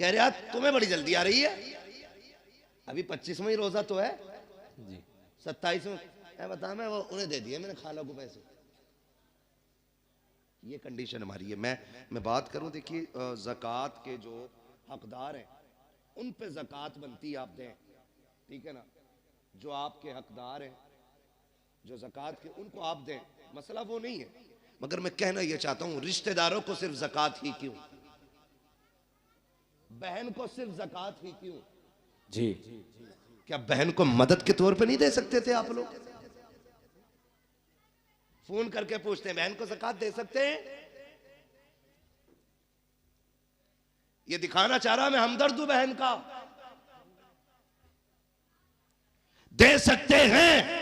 कह रहे यार तुम्हें बड़ी जल्दी आ रही है, अभी 25वां ही रोजा तो है जी, 27वां बता, मैं वो उन्हें दे दिए मैंने खाला को पैसे। ये कंडीशन हमारी है। मैं बात करूं, देखिए ज़कात के जो हकदार हैं उन पे ज़कात बनती आप दें, ठीक है ना। जो आपके हकदार हैं जो ज़कात के, उनको आप दें, मसला वो नहीं है। मगर मैं कहना ये चाहता हूं रिश्तेदारों को सिर्फ ज़कात ही क्यों, बहन को सिर्फ ज़कात ही क्यों जी? क्या बहन को मदद के तौर पे नहीं दे सकते थे आप लोग? फोन करके पूछते हैं बहन को ज़कात दे सकते हैं? ये दिखाना चाह रहा मैं हमदर्द हूं बहन का। दे सकते हैं,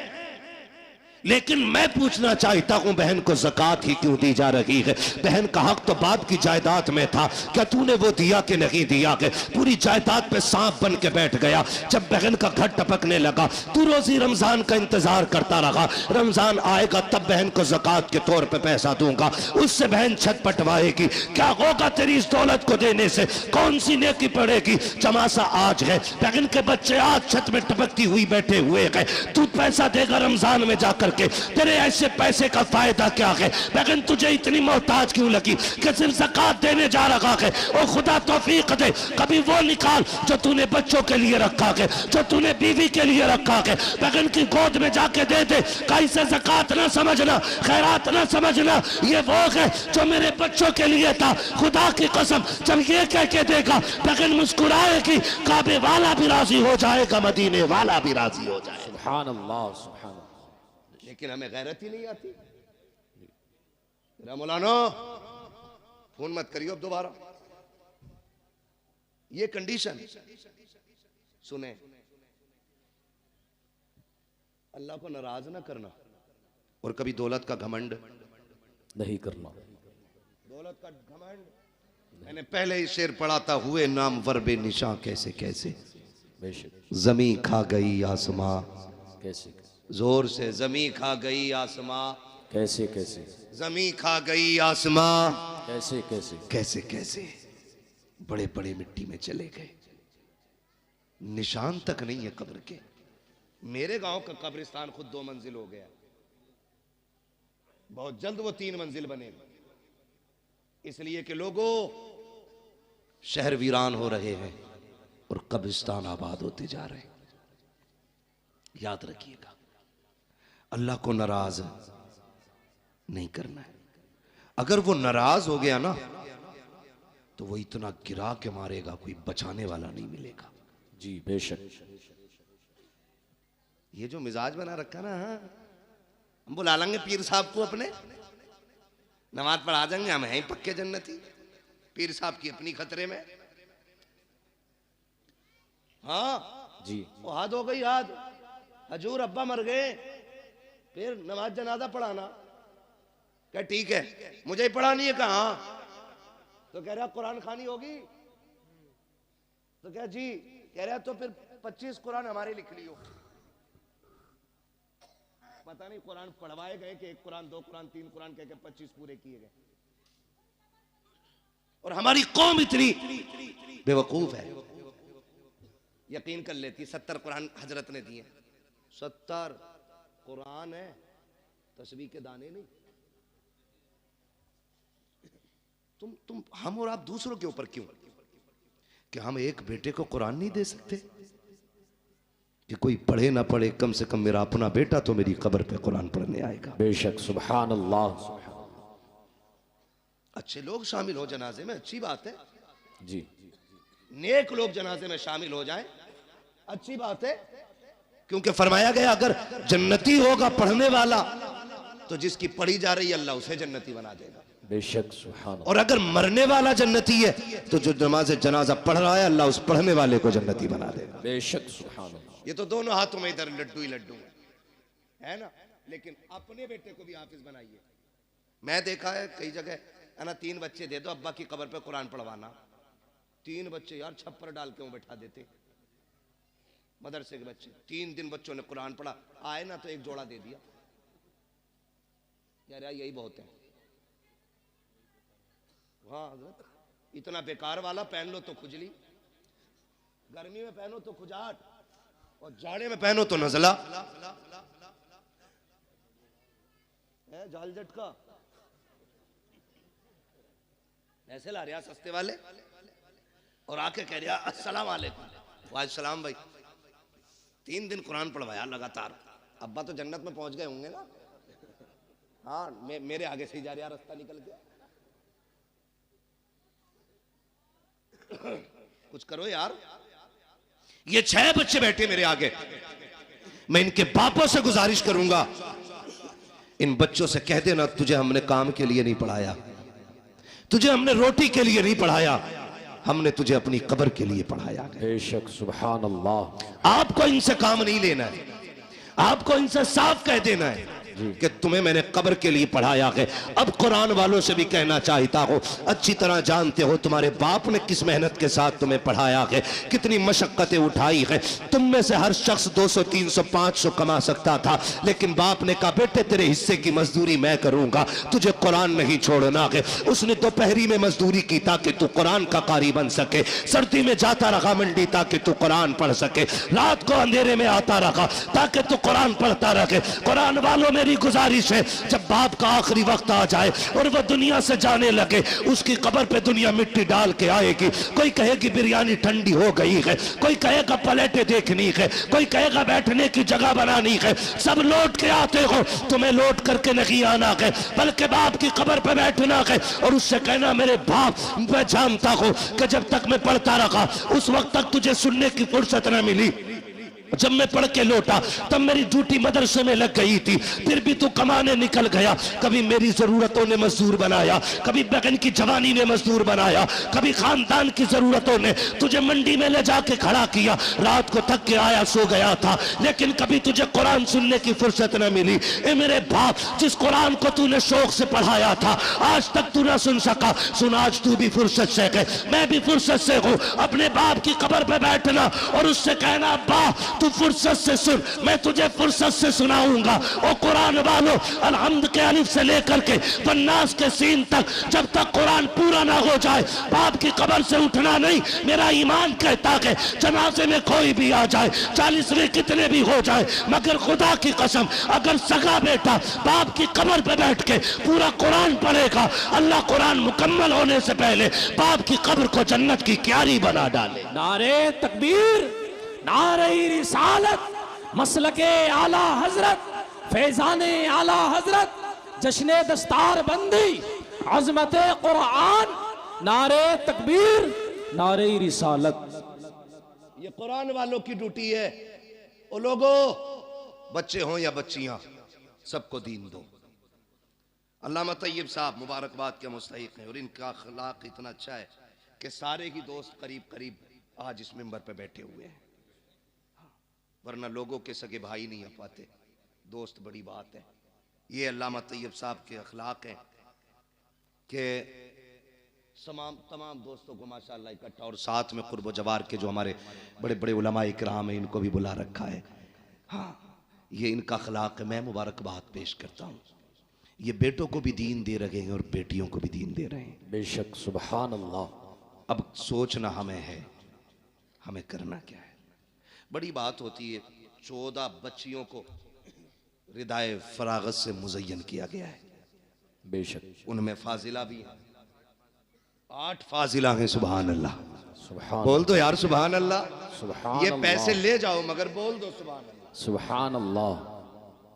लेकिन मैं पूछना चाहता हूं बहन को ज़कात ही क्यों दी जा रही है? बहन का हक तो बाप की जायदाद में था, क्या तूने वो दिया कि नहीं दिया? के पूरी जायदाद पे सांप बन के बैठ गया। जब बहन का घर टपकने लगा तू रोजी रमजान का इंतजार करता रहा, रमजान आएगा तब बहन को ज़कात के तौर पे पैसा दूंगा, उससे बहन छत पटवाएगी। क्या होगा तेरी इस दौलत को देने से? कौन सी नेकी पड़ेगी? चमासा आज है, बहन के बच्चे आज छत में टपकती हुई बैठे हुए हैं, तू पैसा देगा रमजान में जाकर के, तेरे ऐसे पैसे का फायदा क्या है? लेकिन तुझे इतनी मोहताज क्यों लगी कि सिर्फ ज़कात देने जा रहा है? और खुदा तौफीक दे कभी वो निकाल जो तूने बच्चों के लिए रखा है, जो तूने बीवी के लिए रखा है, बहन की गोद में जाके दे दे। कैसे ज़कात ना समझना, खैरात ना समझना, ये वो है जो मेरे बच्चों के लिए था। खुदा की कसम जब ये कह के देगा बहन मुस्कुराएगी, काबे वाला भी राजी हो जाएगा, मदीने वाला भी राजी हो जाएगा। सुभान अल्लाह, सुभान अल्लाह। लेकिन हमें गैरत ही नहीं आती। मौलाना फोन मत करियो अब दोबारा। ये कंडीशन सुने, अल्लाह को नाराज ना करना और कभी दौलत का घमंड नहीं करना। दौलत का घमंड, मैंने पहले ही शेर पढ़ा था, हुए नाम वर्बे निशा कैसे कैसे, जमी खा गई आसमां कैसे, जोर से जमी खा गई आसमां कैसे कैसे, जमी खा गई आसमां कैसे कैसे, कैसे कैसे, बड़े बड़े मिट्टी में चले गए, निशान तक नहीं है कब्र के। मेरे गांव का कब्रिस्तान खुद 2 मंजिल हो गया, बहुत जल्द वो 3 मंजिल बनेगा, इसलिए कि लोगों शहर वीरान हो रहे हैं और कब्रिस्तान आबाद होते जा रहे हैं। याद रखिएगा, अल्लाह को नाराज नहीं करना है। अगर वो नाराज हो गया ना तो वो इतना गिरा के मारेगा, कोई बचाने वाला नहीं मिलेगा। जी बेशक। ये जो मिजाज बना रखा ना, हम बुला लेंगे पीर साहब को अपने, नमाज पढ़ा देंगे, हम हैं पक्के जन्नती। पीर साहब की अपनी खतरे में। हाँ जी, वो हाथ हो गई, हाथ हजूर अब्बा मर गए, फिर नमाज जनाजा पढ़ाना। क्या ठीक है, मुझे ही पढ़ानी है? कहा तो कह रहा कुरान खानी होगी, तो क्या जी कह रहा तो फिर 25 कुरान हमारे लिख लियो। पता नहीं कुरान पढ़वाए गए कि 1 कुरान 2 कुरान 3 कुरान कह के 25 पूरे किए गए। और हमारी कौम इतनी बेवकूफ है, यकीन कर लेती 70 कुरान हजरत ने दिए। 70 कुरान है, तस्बीह के दाने नहीं। तुम हम और आप दूसरों के ऊपर क्यों कि हम एक बेटे को कुरान नहीं दे सकते? कि कोई पढ़े ना पढ़े, कम से कम मेरा अपना बेटा तो मेरी कब्र पे कुरान पढ़ने आएगा। बेशक, सुभान अल्लाह। अच्छे लोग शामिल हो जनाजे में, अच्छी बात है जी। नेक लोग जनाजे में शामिल हो जाएं, अच्छी बात है, क्योंकि फरमाया गया अगर जन्नती होगा पढ़ने वाला तो जिसकी पढ़ी जा रही है अल्लाह उसे जन्नती बना देगा। बेशक, सुभान। और अगर मरने वाला जन्नती है तो जो नमाज जनाजा पढ़ रहा है अल्लाह उस पढ़ने वाले को जन्नती बना देगा। बेशक, सुभान। ये तो दोनों हाथों में इधर लड्डू ही लड्डू है ना। लेकिन अपने बेटे को भी हाफिज बनाइए। मैं देखा है कई जगह है ना, 3 बच्चे दे दो अब्बा की कब्र पे कुरान पढ़वाना। 3 बच्चे यार छप्पर डाल के वो बैठा देते, मदरसे के बच्चे। 3 दिन बच्चों ने कुरान पढ़ा, आए ना तो 1 जोड़ा दे दिया। यार यही बहुत है। हाँ हजरत, इतना बेकार वाला पहन लो तो खुजली। गर्मी में पहनो तो खुजाट और जाड़े में पहनो तो नजला है। जाल झटका ऐसे ला रहा सस्ते वाले और आके कह रहा अस्सलाम वालेकुम। वालेकुम सलाम भाई। 3 दिन कुरान पढ़वाया लगातार। अब्बा तो जन्नत में पहुंच गए होंगे ना। हाँ मेरे आगे से ही जा रहा रास्ता निकल गया। कुछ करो यार। ये 6 बच्चे बैठे मेरे आगे, मैं इनके बापों से गुजारिश करूंगा, इन बच्चों से कह देना तुझे हमने काम के लिए नहीं पढ़ाया, तुझे हमने रोटी के लिए नहीं पढ़ाया, हमने तुझे अपनी कब्र के लिए पढ़ाया। बेशक सुभान अल्लाह। आपको इनसे काम नहीं लेना है, आपको इनसे साफ कह देना है कि तुम्हें मैंने कब्र के लिए पढ़ाया है। अब कुरान वालों से भी कहना चाहता हूं, अच्छी तरह जानते हो तुम्हारे बाप ने किस मेहनत के साथ तुम्हें पढ़ाया है, कितनी मशक्कतें उठाई है। तुम में से हर शख्स 200 300 500 कमा सकता था, लेकिन बाप ने कहा बेटे तेरे हिस्से की मजदूरी मैं करूंगा, तुझे कुरान नहीं छोड़ना है। उसने दोपहरी में मजदूरी की ताकि तू कुरान का कारी बन सके, सर्दी में जाता रहा मंडी ताकि तू कुरान पढ़ सके, रात को अंधेरे में आता रहा ताकि तू कुरान पढ़ता रहे। कुरान वालों में गुजारिश है, जब बाप का आखिरी वक्त आ जाए और वह दुनिया से जाने लगे, उसकी कब्र पे दुनिया मिट्टी डाल के आएगी। कोई कहेगी बिरयानी ठंडी हो गई है, कोई कहेगा प्लेटें देखनी है, कोई कहेगा बैठने की जगह बनानी है। सब लौट के आते हो, तुम्हें लौट करके नहीं आना है, बल्कि बाप की कब्र पे बैठना है और उससे कहना मेरे बाप, मैं जानता हूं कि जब तक मैं पढ़ता रहा उस वक्त तक तुझे सुनने की फुर्सत न मिली, जब मैं पढ़ के लौटा तब मेरी ड्यूटी मदरसे में लग गई थी, फिर भी तू कमाने निकल गया। कभी मेरी जरूरतों ने मजदूर बनाया, कभी बहन की जवानी ने मजदूर बनाया, कभी खानदान की जरूरतों ने तुझे मंडी में ले जाके खड़ा किया। रात को थक के आया सो गया था, लेकिन कभी तुझे कुरान सुनने की फुर्सत न मिली। ए मेरे बाप, जिस कुरान को तूने शौक से पढ़ाया था आज तक तू ना सुन सका, सुन आज तू भी फुर्सत से है, मैं भी फुर्सत से हूँ। अपने बाप की कब्र पे बैठना और उससे कहना अब्बा तू फुर्सत से सुन, मैं तुझे फुर्सत से सुनाऊंगा। और कुरान वालों, अलहम्द के अलिफ से लेकर के वन्नास के सीन तक जब तक कुरान पूरा ना हो जाए बाप की कब्र से उठना नहीं। मेरा ईमान कहता है जनाजे में कोई भी आ जाए, 40वें कितने भी हो जाए, मगर खुदा की कसम अगर सगा बेटा बाप की कब्र पे बैठ के पूरा कुरान पढ़ेगा, अल्लाह कुरान मुकम्मल होने से पहले बाप की कब्र को जन्नत की क्यारी बना डाले। नारे तकबीर, नारे रिसालत, मसलके आला हजरत, फैजाने आला हजरत, जश्ने दस्तार बंदी, अजमत कुरान, नारे तकबीर, नारे रिसालत। ये कुरान वालों की ड्यूटी है। ओ लोगों, बच्चे हों या बच्चियां, सबको दीन दो। अल्लामा तैयब साहब मुबारकबाद के मुस्तहिक हैं और इनका अखलाक इतना अच्छा है कि सारे ही दोस्त करीब करीब आज इस मिंबर पे बैठे हुए हैं, वरना लोगों के सगे भाई नहीं आ पाते, दोस्त बड़ी बात है। ये अल्लामा तैयब साहब के अखलाक हैं कि तमाम दोस्तों को माशाअल्लाह इकट्ठा और साथ में कुर्ब जवार के जो हमारे बड़े बड़े उलमा इकराम हैं इनको भी बुला रखा है। हाँ, ये इनका अखलाक है, मैं मुबारकबाद पेश करता हूँ। ये बेटों को भी दीन दे रहे हैं और बेटियों को भी दीन दे रहे हैं। बेशक सुभान अल्लाह। अब सोचना हमें है, हमें करना क्या है। बड़ी बात होती है, 14 बच्चियों को रिदाए फरागत से मुज़य्यन किया गया है। बेशक उनमें फाजिला भी है, 8 फाजिला हैं। सुभान अल्लाह, सुभान बोल दो यार सुभान अल्लाह। सुभान ये अल्लाह। पैसे ले जाओ मगर बोल दो सुभान अल्लाह। सुभान अल्लाह।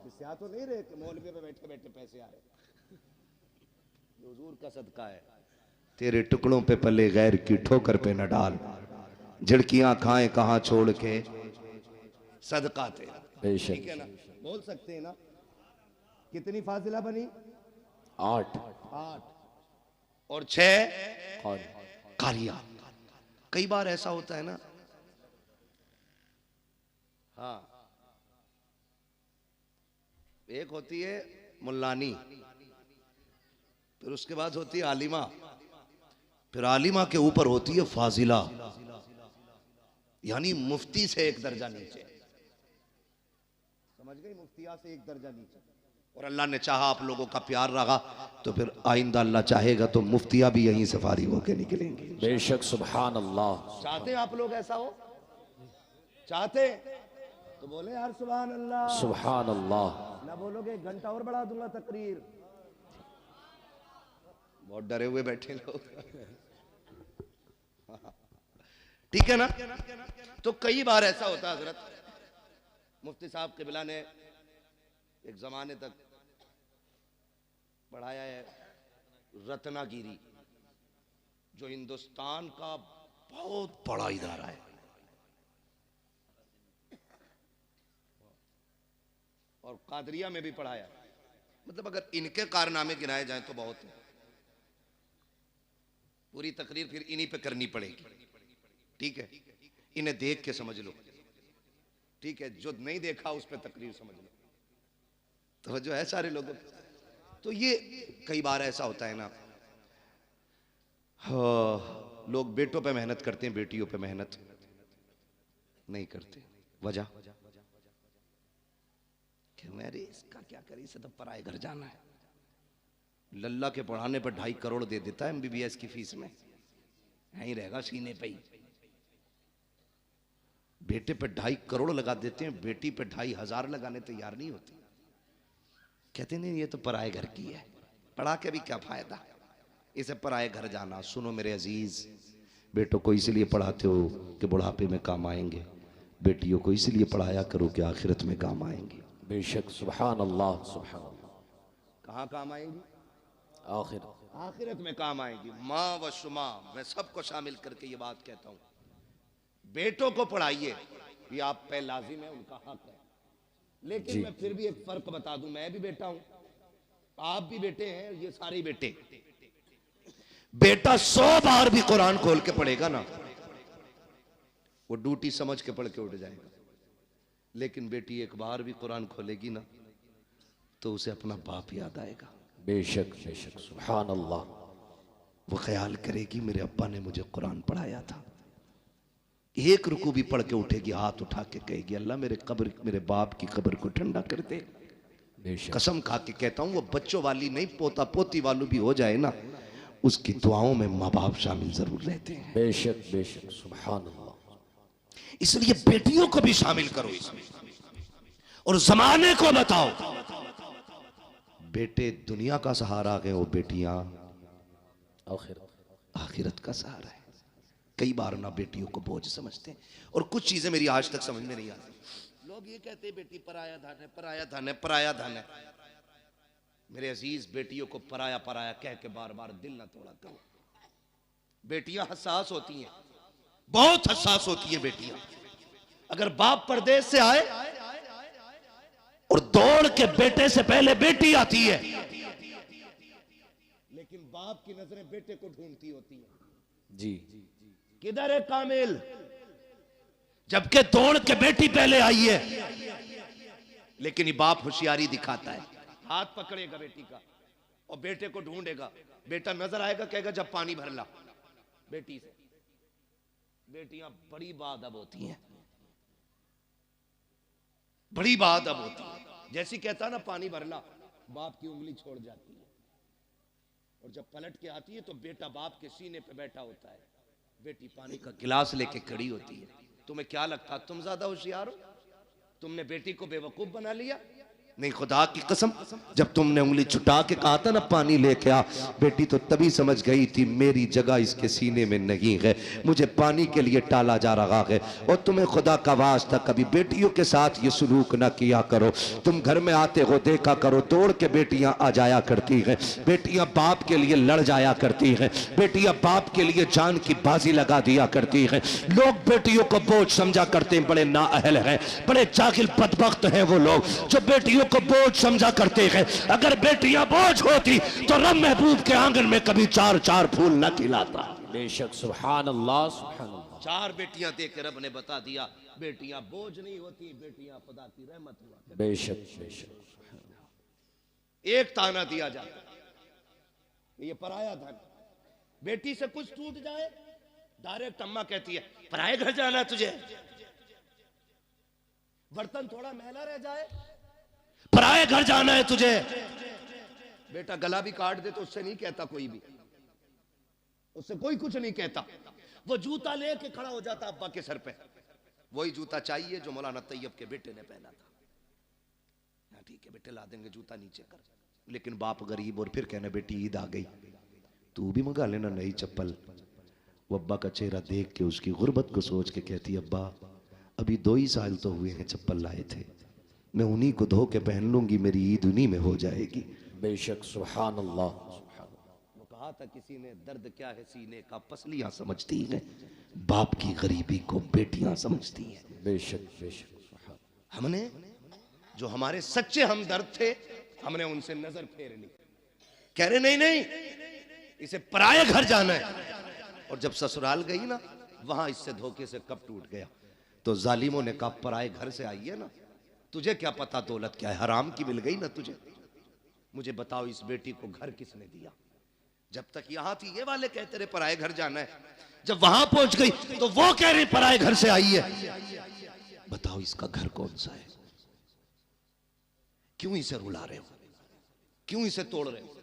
इससे आ तो नहीं रहे कि मौलवी पे बैठे बैठे पैसे आ रहे, हुजूर का सदका है। तेरे टुकड़ों पे पले गैर की ठोकर पे न डाल, झिड़कियां खाएं कहां छोड़ के सदका थे। बेशक। ठीक है ना, बोल सकते हैं ना। कितनी फाजिला बनी? 8 और 6 कारी। कारिया। कई बार ऐसा होता है ना, हाँ, एक होती है मुल्लानी, फिर उसके बाद होती है आलिमा, फिर आलिमा के ऊपर होती है फाजिला, यानी मुफ्ती से एक दर्जा नीचे। समझ गई? मुफ्तिया से एक दर्जा नीचे। और अल्लाह ने चाहा आप लोगों का प्यार रहा तो फिर आइंदा अल्लाह चाहेगा तो मुफ्तिया भी यहीं से फारिग होके निकलेंगे। बेशक सुभान अल्लाह। चाहते हैं आप लोग ऐसा हो? चाहते तो बोले यार सुभान अल्लाह। सुभान अल्लाह। ना बोलोगे 1 घंटा और बढ़ा दूंगा तकरीर। बहुत डरे हुए बैठे लोग। ठीक है ना। तो कई बार ऐसा होता है हजरत, मुफ्ती साहब क़िबला ने एक जमाने तक पढ़ाया है रत्नागिरी, जो हिंदुस्तान का बहुत बड़ा इदारा है, और कादरिया में भी पढ़ाया। मतलब अगर इनके कारनामे गिनाए जाएं तो बहुत है। पूरी तकरीर फिर इन्हीं पे करनी पड़ेगी। ठीक है, इन्हें देख के समझ लो। ठीक है, जो नहीं देखा उस पे तकरीर समझ लो। तो जो है सारे लोगों, तो ये कई बार ऐसा होता है ना, हाँ, लोग बेटों पे मेहनत करते हैं, बेटियों पे मेहनत नहीं करते। वजह कि मेरे इसका क्या करी, इसे तो पराए घर जाना है। लल्ला के पढ़ाने पर 2.5 करोड़ दे देता है MBBS की फीस में, यहीं रहेगा सीने पे ही। बेटे पे 2.5 करोड़ लगा देते हैं, बेटी पे 2,500 लगाने तैयार नहीं होती। कहते नहीं ये तो पराए घर की है, पढ़ा के भी क्या फायदा, इसे पराए घर जाना। सुनो मेरे अजीज, बेटों को इसलिए पढ़ाते हो कि बुढ़ापे में काम आएंगे, बेटियों को इसलिए पढ़ाया करो कि आखिरत में काम आएंगे। बेशक। सुभान अल्लाह। सुभान अल्लाह। कहाँ काम आएंगी? आखिरत में काम आएंगी। माँ व शुमा, मैं सबको शामिल करके ये बात कहता हूँ, बेटों को पढ़ाइए, ये आप पे लाजिम है, उनका हक है। लेकिन मैं फिर भी एक फर्क बता दूं, मैं भी बेटा हूं, आप भी बेटे हैं, ये सारे ही बेटे। बेटा 100 बार भी कुरान खोल के पढ़ेगा ना, वो ड्यूटी समझ के पढ़ के उठ जाएगा। लेकिन बेटी एक बार भी कुरान खोलेगी ना, तो उसे अपना बाप याद आएगा। बेशक बेशक। सुभान अल्लाह। वो ख्याल करेगी मेरे अब्बा ने मुझे कुरान पढ़ाया था। एक रुकू भी पढ़ के उठेगी, हाथ उठा के कहेगी अल्लाह मेरे बाप की कब्र को ठंडा कर दे। कसम खा के कहता हूं, वो बच्चों वाली नहीं, पोता पोती वालों भी हो जाए ना, उसकी दुआओं में माँ बाप शामिल जरूर रहते हैं। बेशक बेशक। सुभान अल्लाह। इसलिए बेटियों को भी शामिल करो इसमें, और जमाने को बताओ बेटे दुनिया का सहारा है, वो बेटियां आखिरत का सहारा है। कई बार ना बेटियों को बोझ समझते हैं, और कुछ चीजें मेरी आज तक समझ में नहीं आती। लोग ये कहते हैं बेटी पराया धन है, पराया धन है, पराया धन है। मेरे अजीज, बेटियों को पराया पराया कह के बार बार दिल ना तोड़ा करो। बेटियां हसास होती हैं, बहुत हसास होती है बेटियां। अगर बाप परदेश से आए और दौड़ के बेटे से पहले बेटी आती है, लेकिन बाप की नजरें बेटे को ढूंढती होती है। जी। किधर है कामिल, जबकि दौड़ के बेटी पहले आई है। लेकिन ये बाप होशियारी दिखाता है, हाथ पकड़ेगा बेटी का और बेटे को ढूंढेगा। बेटा नजर आएगा, कहेगा जब पानी भर ला। बेटी से बेटियां बड़ी बाअदब होती हैं, बड़ी बाअदब होती है। जैसी कहता ना पानी भर ला, बाप की उंगली छोड़ जाती है, और जब पलट के आती है तो बेटा बाप के सीने पे बैठा होता है, बेटी पानी का गिलास लेके खड़ी होती है। तुम्हें क्या लगता तुम ज्यादा होशियार हो? तुमने बेटी को बेवकूफ बना लिया? नहीं, खुदा की कसम, जब तुमने उंगली छुटा के कहा था ना पानी लेके आ, बेटी तो तभी समझ गई थी मेरी जगह इसके सीने में नहीं है, मुझे पानी के लिए टाला जा रहा है। और तुम्हें खुदा का वास्ता कभी बेटियों के साथ ये सलूक ना किया करो। तुम घर में आते हो देखा करो, दौड़ के बेटियां आ जाया करती हैं, बेटियां बाप के लिए लड़ जाया करती हैं, बेटियां बाप के लिए जान की बाजी लगा दिया करती हैं। लोग बेटियों को बोझ समझा करते हैं, बड़े नाअहल हैं, बड़े जाहिल बदबख्त हैं वो लोग जो बेटियों को बोझ समझा करते हैं। अगर बेटियां बोझ होती तो रब महबूब के आंगन में कभी 4-4 फूल न खिलाता। बेशक। सुभान अल्लाह। सुभान अल्लाह। 4 बेटियां देख के रब ने बता दिया बेटियां बोझ नहीं होती, बेटियां खुदा की रहमत हुआ। बेशक बेशक। एक ताना दिया जाता, ये पराया धन। बेटी से कुछ टूट जाए, डायरेक्ट अम्मा कहती है पराए घर जाना तुझे। बर्तन थोड़ा मैला रह जाए, पराए घर जाना है तुझे। बेटा गला भी काट दे तो उससे नहीं कहता कोई भी, उससे कोई कुछ नहीं कहता। वो जूता लेके खड़ा हो जाता अब्बा के सर पे, वही जूता चाहिए जो मौलाना तैयब के बेटे ने पहना था। हाँ ठीक है बेटे, ला देंगे जूता, नीचे कर। लेकिन बाप गरीब, और फिर कहना बेटी ईद आ गई, तू भी मंगा लेना नई चप्पल। वो अब्बा का चेहरा देख के उसकी गुर्बत को सोच के कहती, अब्बा अभी 2 ही साल तो हुए हैं चप्पल लाए थे, मैं उन्हीं को धो के पहन लूंगी, मेरी ईद उन्हीं में हो जाएगी। बेशक सुभान अल्लाह। वो कहा था किसी ने, दर्द क्या है सीने का, पसलियां समझती हैं, बाप की गरीबी को बेटियां समझती हैं। बेशक बेशक सुभान। हमने जो हमारे सच्चे हमदर्द थे, हमने उनसे नजर फेर ली, कह रहे नहीं नहीं इसे पराये घर जाना है। और जब ससुराल गई ना, वहां इससे धोखे से कब टूट गया। तो जालिमों ने कहा पराये घर से आई है ना, तुझे क्या पता दौलत क्या है, हराम की मिल गई ना तुझे। मुझे बताओ इस बेटी को घर किसने दिया। जब तक यहां थी ये वाले कहते रहे पराये घर जाना है, जब वहां पहुंच गई तो वो कह रही पराये घर से आई है। बताओ इसका घर कौन सा है। क्यों इसे रुला रहे हो, क्यों इसे तोड़ रहे हो।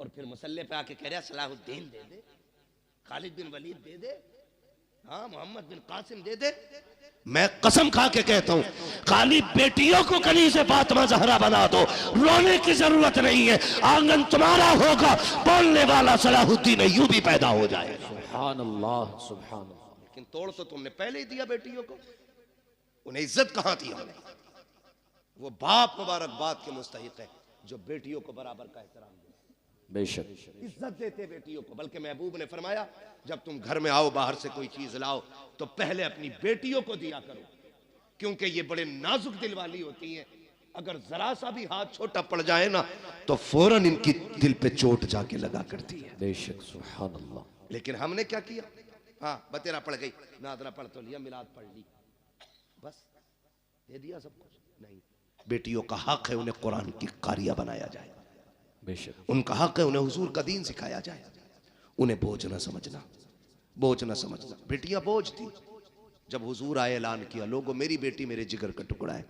और फिर मसल्ले पे आके कह रहा सलाहुद्दीन दे दे, खालिद बिन वलीद दे दे, हाँ मोहम्मद बिन कासिम दे दे। मैं कसम खा के कहता हूं, खाली बेटियों को कहीं से फातिमा ज़हरा बना दो, रोने की जरूरत नहीं है। आंगन तुम्हारा होगा, बोलने वाला सलाहुद्दीन यूं भी पैदा हो जाएगा। सुभान अल्लाह सुभान अल्लाह। लेकिन तोड़ तो तुमने पहले ही दिया बेटियों को, उन्हें इज्जत कहां थी हमने। वो बाप मुबारकबाद के मुस्तहिक है जो बेटियों को बराबर का एहतराम दे, बेशक इज्जत देते बेटियों को। बल्कि महबूब ने फरमाया जब तुम घर में आओ, बाहर से कोई चीज लाओ, तो पहले अपनी बेटियों को दिया करो, क्योंकि ये बड़े नाजुक दिल वाली होती हैं। अगर जरा सा भी हाथ छोटा पड़ जाए ना, तो फौरन इनकी दिल पे चोट जाके लगा करती है। बेशक सुभान अल्लाह। लेकिन हमने क्या किया, हाँ बतेरा पड़ गई, नादरा पढ़ तो लिया, मिलाद पढ़ ली, बस दे दिया सब कुछ। नहीं, बेटियों का हक है उन्हें कुरान की कारिया बनाया जाए, बेशक उनका हक है उन्हें हुजूर का दीन सिखाया जाए। उन्हें बोझ न समझना, बोझ न समझना। बेटियां बोझ थी। जब हुजूर आए ऐलान किया, लोगों मेरी बेटी मेरे जिगर का टुकड़ा है,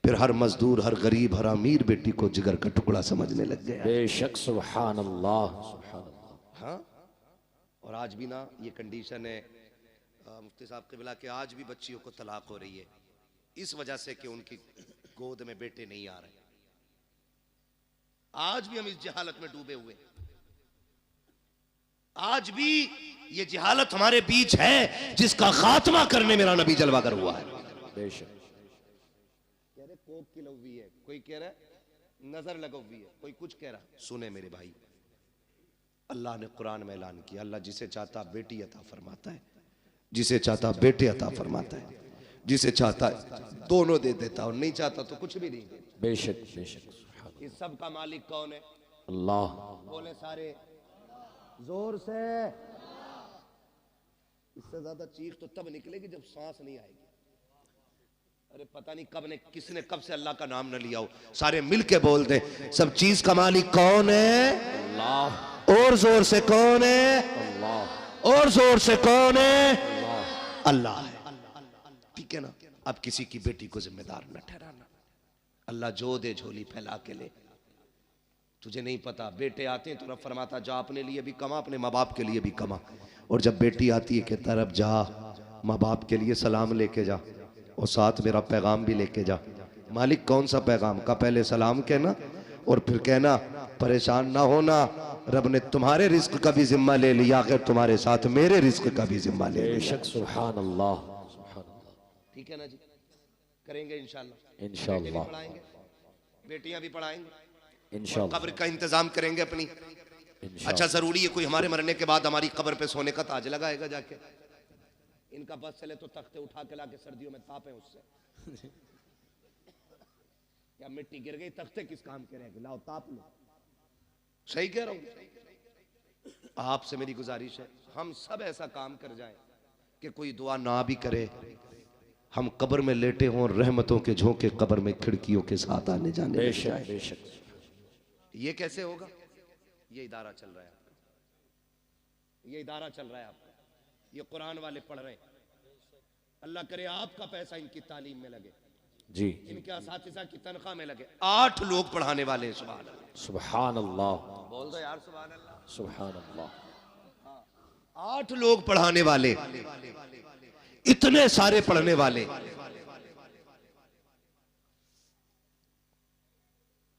फिर हर मजदूर, हर गरीब, हर अमीर बेटी को जिगर का टुकड़ा समझने लग गया। बेशक सुभान अल्लाह सुभान अल्लाह। हाँ, और आज भी ना ये कंडीशन है मुफ्ती साहब क़िबला के, आज भी बच्चियों को तलाक हो रही है इस वजह से कि उनकी गोद में बेटे नहीं आ रहे। आज भी हम इस जहालत में डूबे हुए, आज भी ये जहालत हमारे बीच है जिसका खात्मा करने मेरा नबी जलवागर हुआ है। बेशक कह रहे कोक की लवी है, कोई कह रहा है नजर लगवी है, कोई कुछ कह रहा। सुने मेरे भाई, अल्लाह ने कुरान में ऐलान किया, अल्लाह जिसे चाहता बेटी अता फरमाता है, जिसे चाहता बेटे अता फरमाता है, जिसे चाहता दोनों दे देता, और नहीं चाहता तो कुछ भी नहीं देता। बेशक बेशक इस सब का मालिक कौन है? अल्लाह। बोले सारे जोर से। इससे ज्यादा चीख तो तब निकलेगी जब सांस नहीं आएगी। अरे पता नहीं कब ने किसने कब से अल्लाह का नाम न लिया हो। सारे मिलके बोल दे, सब चीज का मालिक कौन है? अल्लाह। और जोर से कौन है? अल्लाह। और जोर से कौन है? अल्लाह है। ठीक है ना। अब किसी की बेटी को जिम्मेदार न ठहराना। अल्लाह जो दे झोली फैला के ले। तुझे नहीं पता, बेटे आते हैं तो रब फरमाता जा अपने लिए भी कमा, अपने माँ बाप के लिए भी कमा। और जब बेटी आती है कहता रब जा माँ बाप के लिए सलाम लेके जा, और साथ मेरा पैगाम भी लेके जा। मालिक कौन सा पैगाम का? पहले सलाम कहना और फिर कहना परेशान ना होना, रब ने तुम्हारे रिस्क का भी जिम्मा ले लिया, अगर तुम्हारे साथ मेरे रिस्क का भी जिम्मा ले लिया। बेशक सुभान अल्लाह सुभान अल्लाह। ठीक है ना जी, करेंगे इंशाल्लाह। इंशाल्लाह पढ़ाएंगे, बेटियां भी पढ़ाएंगे, इंशाल्लाह कब्र का इंतजाम करेंगे अपनी। इंशाल्लाह। अच्छा जरूरी है कोई हमारे मरने के बाद हमारी कब्र पे सोने का ताज लगाएगा जाके? इनका बस चले तो तख्ते उठा के लाके सर्दियों में तापे उससे। क्या मिट्टी गिर गई, तख्ते किस काम के रहेंगे? लाओ ताप लो। सही कह रहा हूं। आपसे मेरी गुजारिश है हम सब ऐसा काम कर जाएं कि कोई दुआ ना भी करे, हम कब्र में लेटे हों, रहमतों के झोंके कब्र में खिड़कियों के साथ आने जाने लग बेशक जाएं। बेशक। ये कैसे होगा? ये इदारा चल रहा है आपका, ये इदारा चल रहा है आपका, ये कुरान वाले पढ़ रहे हैं। अल्लाह करे आपका पैसा इनकी तालीम में लगे, जी इनके असातिज़ा की तनख्वाह में लगे। 8 लोग पढ़ाने वाले हैं। सुभान अल्लाह, सुभान अल्लाह बोल दो यार सुभान अल्लाह। सुभान अल्लाह। 8 लोग पढ़ाने वाले, इतने सारे पढ़ने वाले,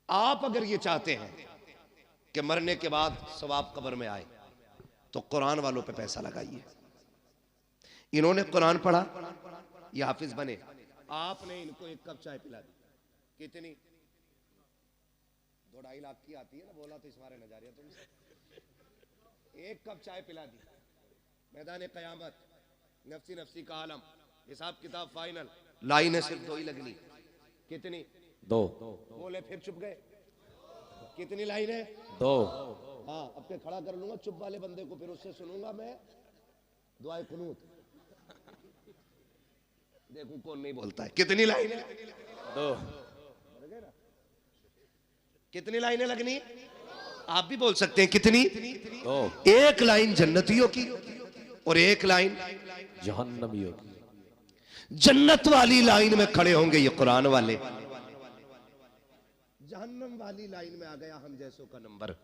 आप अगर ये चाहते हैं कि मरने के बाद सवाब कब्र में आए तो कुरान वालों पे पैसा लगाइए। इन्होंने कुरान पढ़ा, ये हाफिज बने, आपने इनको एक कप चाय पिला दी, कितनी 2-2.5 लाख की आती है ना, बोला तो इस बारे नजारिया तुमसे। एक कप चाय पिला दी, मैदान कयामत नफसी नफसी का आलम, हिसाब किताब फाइनल, लाइनें सिर्फ 2 ही लगनी, कितनी 2। बोले फिर चुप गए, कितनी लाइन है 2। हाँ, अब के खड़ा कर लूंगा चुप वाले बंदे को, फिर उससे सुनूंगा मैं दुआए कुनूत, देखूं कौन नहीं बोलता है। कितनी लाइन है 2। कितनी लाइनें लगनी, आप भी बोल सकते हैं कितनी 2। एक लाइन जन्नतियों की और एक लाइन जहन्नमियों की। जन्नत वाली लाइन में खड़े होंगे ये कुरान वाले, जहन्नम वाली लाइन में आ गया हम जैसों का नंबर।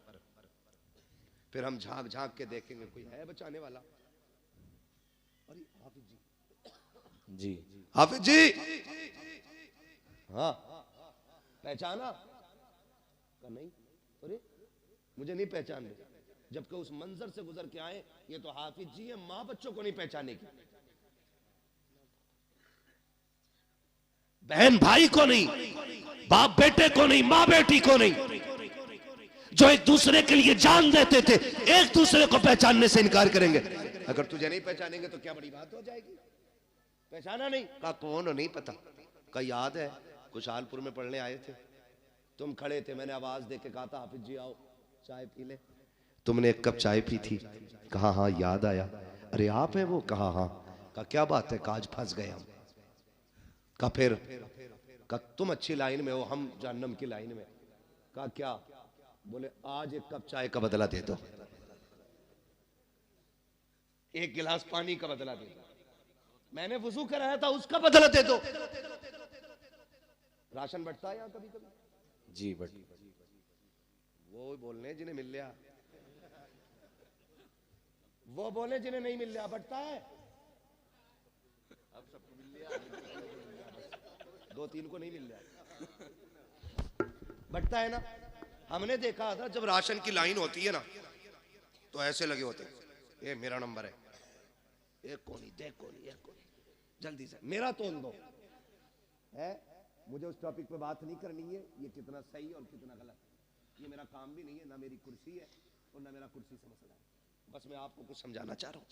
फिर हम झांक झांक के देखेंगे कोई है बचाने वाला। अरे हाफिज जी, जी हाफिज जी, हाँ पहचाना का नहीं, अरे मुझे नहीं पहचान रहे, जबकि उस मंजर से गुजर के आए, ये तो हाफिज जी है, मां बच्चों को नहीं पहचानेगी, बहन भाई को नहीं, बाप बेटे को नहीं, मां बेटी को नहीं, जो एक दूसरे के लिए जान देते थे, एक दूसरे को पहचानने से इनकार करेंगे। अगर तुझे नहीं पहचानेंगे तो क्या बड़ी बात हो जाएगी, पहचाना नहीं, कहा कौन हो नहीं पता, कहा याद है खुशहालपुर में पढ़ने आए थे, तुम खड़े थे, मैंने आवाज दे के कहा था हाफिज जी आओ चाय पी ले, तुमने एक कप चाय पी थी, कहा हाँ याद आया, अरे आप हैं वो, कहा हाँ, कहा क्या बात है, काज फंस गए हम, कहा फिर, कहा तुम अच्छी लाइन में हो, हम जहन्नम की लाइन में, कहा क्या, बोले आज एक कप चाय का बदला दे दो, एक गिलास पानी का बदला दे दो, मैंने वुजू कराया था उसका बदला दे दो। राशन बंटता है यहाँ कभी कभी जी, बट वो बोलने जिन्हें मिल लिया, वो बोले जिन्हें नहीं मिल लिया, बंटता है, अब सबको मिल लिया, 2-3 को नहीं मिल लिया, बंटता है ना। हमने देखा था जब राशन की लाइन होती है ना तो ऐसे लगे होते हैं, ये मेरा नंबर है, एक कोनी देख कोनी, एक कोनी जल्दी से मेरा तोल दो है, मुझे उस टॉपिक पे बात नहीं करनी है, ये कितना सही और कितना गलत, ये मेरा काम भी नहीं है, ना मेरी कुर्सी है और ना मेरा कुर्सी से मसला है, बस मैं आपको कुछ समझाना चाह रहा हूं।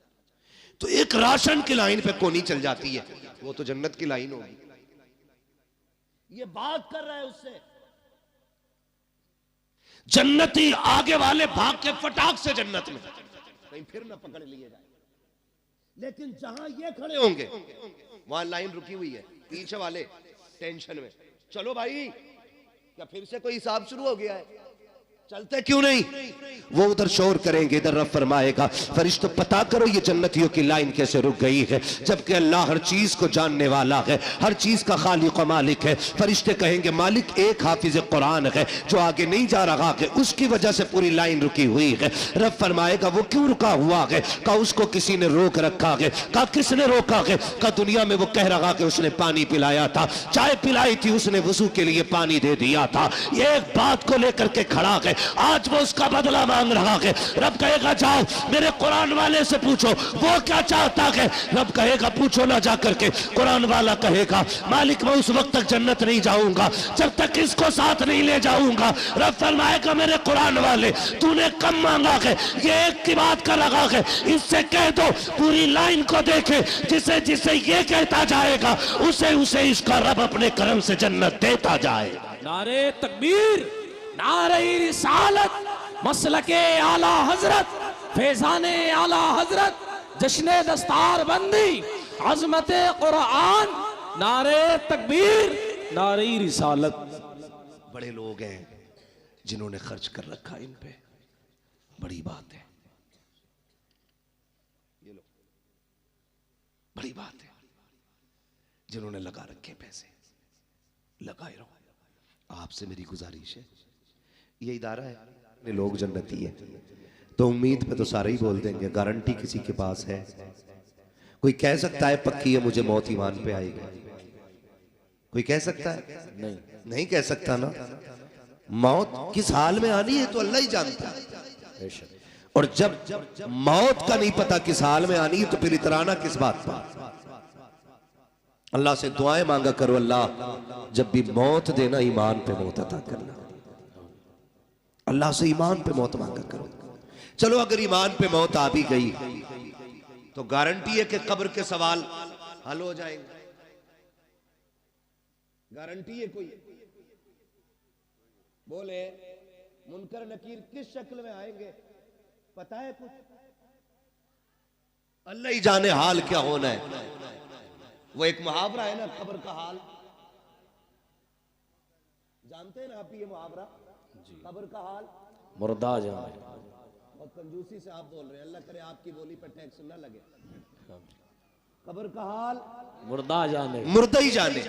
तो एक राशन की लाइन पे कोनी चल जाती है, वो तो जन्नत की लाइन होगी, ये बात कर रहा है उससे, जन्नती आगे वाले भाग के फटाक से जन्नत में, कहीं फिर ना पकड़ लिए जाए, लेकिन जहां ये खड़े होंगे वहां लाइन रुकी हुई है, पीछे वाले टेंशन में, चलो भाई क्या फिर से कोई हिसाब शुरू हो गया है, चलते क्यों नहीं, वो उधर शोर करेंगे, इधर रब फरमाएगा फरिश्तों पता करो ये जन्नतियों की लाइन कैसे रुक गई है, जबकि अल्लाह हर चीज को जानने वाला है, हर चीज का खालिक व मालिक है। फरिश्ते कहेंगे मालिक एक हाफिज कुरान है जो आगे नहीं जा रहा है, उसकी वजह से पूरी लाइन रुकी हुई है। रब फरमाएगा वो क्यों रुका हुआ है, कहा उसको किसी ने रोक रखा है, कहा किसने रोका है, कहा दुनिया में वो कह रहा कि उसने पानी पिलाया था, चाय पिलाई थी उसने, वजू के लिए पानी दे दिया था, ये एक बात को लेकर के खड़ा है, आज वो उसका बदला मांग रहा है। रब कहेगा जाओ मेरे कुरान वाले से पूछो वो क्या चाहता है, रब कहेगा पूछो ना जाकर के, कुरान वाला कहेगा मालिक मैं उस वक्त तक जन्नत नहीं जाऊंगा जब तक इसको साथ नहीं ले जाऊंगा। रब फरमाएगा मेरे कुरान वाले तूने कम मांगा है, ये एक की बात कर रहा है, इससे कह दो पूरी लाइन को देखे, जिसे जिसे ये कहता जाएगा उसे उसे इसका रब अपने करम से जन्नत देता जाएगा। नारे तकबीर, नारे रिसालत, मसलके आला हजरत, फैजाने आला हजरत, जश्ने दस्तार बंदी, अजमते कुरान, नारे तकबीर, नारे रिसालत। बड़े लोग हैं जिन्होंने खर्च कर रखा इन पे, बड़ी बात है, ये लो बड़ी बात है, जिन्होंने लगा रखे पैसे लगाए रहो। आपसे मेरी गुजारिश है, ये इदारा है लोग जन्नती है तो उम्मीद पे तो सारे ही बोल देंगे, गारंटी किसी के पास है, कोई कह सकता है पक्की है मुझे मौत ईमान पे आएगी? कोई कह सकता है? नहीं। नहीं कह सकता ना। मौत किस हाल में आनी है तो अल्लाह ही जानता है। बेशक। और जब मौत का नहीं पता किस हाल में आनी है तो फिर इतराना किस बात पर? अल्लाह से दुआएं मांगा करो, अल्लाह जब भी मौत देना ईमान पे मौत अता करना। अल्लाह से ईमान पे मौत मांगा करो। चलो अगर ईमान पे मौत आ भी गई तो गारंटी है कि कब्र के सवाल हल हो जाएंगे। गारंटी है कोई? बोले मुनकर नकीर किस शक्ल में आएंगे, पता है कुछ? अल्लाह ही जाने हाल क्या होना है। वो एक मुहावरा है ना, कब्र का हाल, जानते हैं ना आप ये मुहावरा? कब्र का हाल मुर्दा जाने। बहुत कंजूसी से आप बोल रहे हैं, अल्लाह करे आपकी बोली पर टैक्स ना लगे। कब्र का हाल मुर्दा जाने, मुर्दा ही जाने।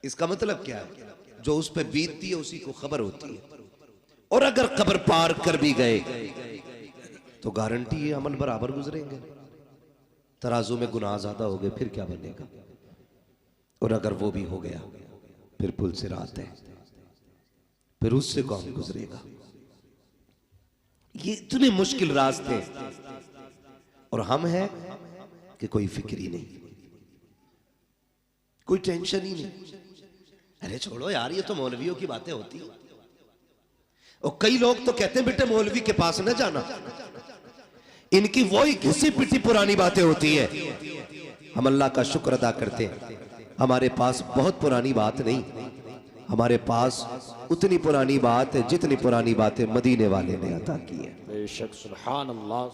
इसका मतलब क्या है? जो उस पर बीतती है उसी को खबर होती है। और अगर कब्र पार कर भी गए तो गारंटी है अमल बराबर गुजरेंगे। तराजू में गुनाह ज्यादा हो गए फिर क्या बनेगा? और अगर वो भी हो गया फिर पुल से रात है, फिर उससे कौन गुजरेगा? ये इतने मुश्किल रास्ते और हम हैं कि कोई फिक्र ही नहीं, कोई टेंशन ही नहीं। अरे छोड़ो यार, ये तो मौलवियों की बातें होती है। और कई लोग तो कहते हैं बेटे मौलवी के पास न जाना, इनकी वही घिसी पिटी पुरानी बातें होती है। हम अल्लाह का शुक्र अदा करते हैं, हमारे पास बहुत पुरानी बात नहीं, हमारे पास उतनी पुरानी बात है जितनी पुरानी बातें मदीने वाले ने अता की है। बेशक, सुभान अल्लाह।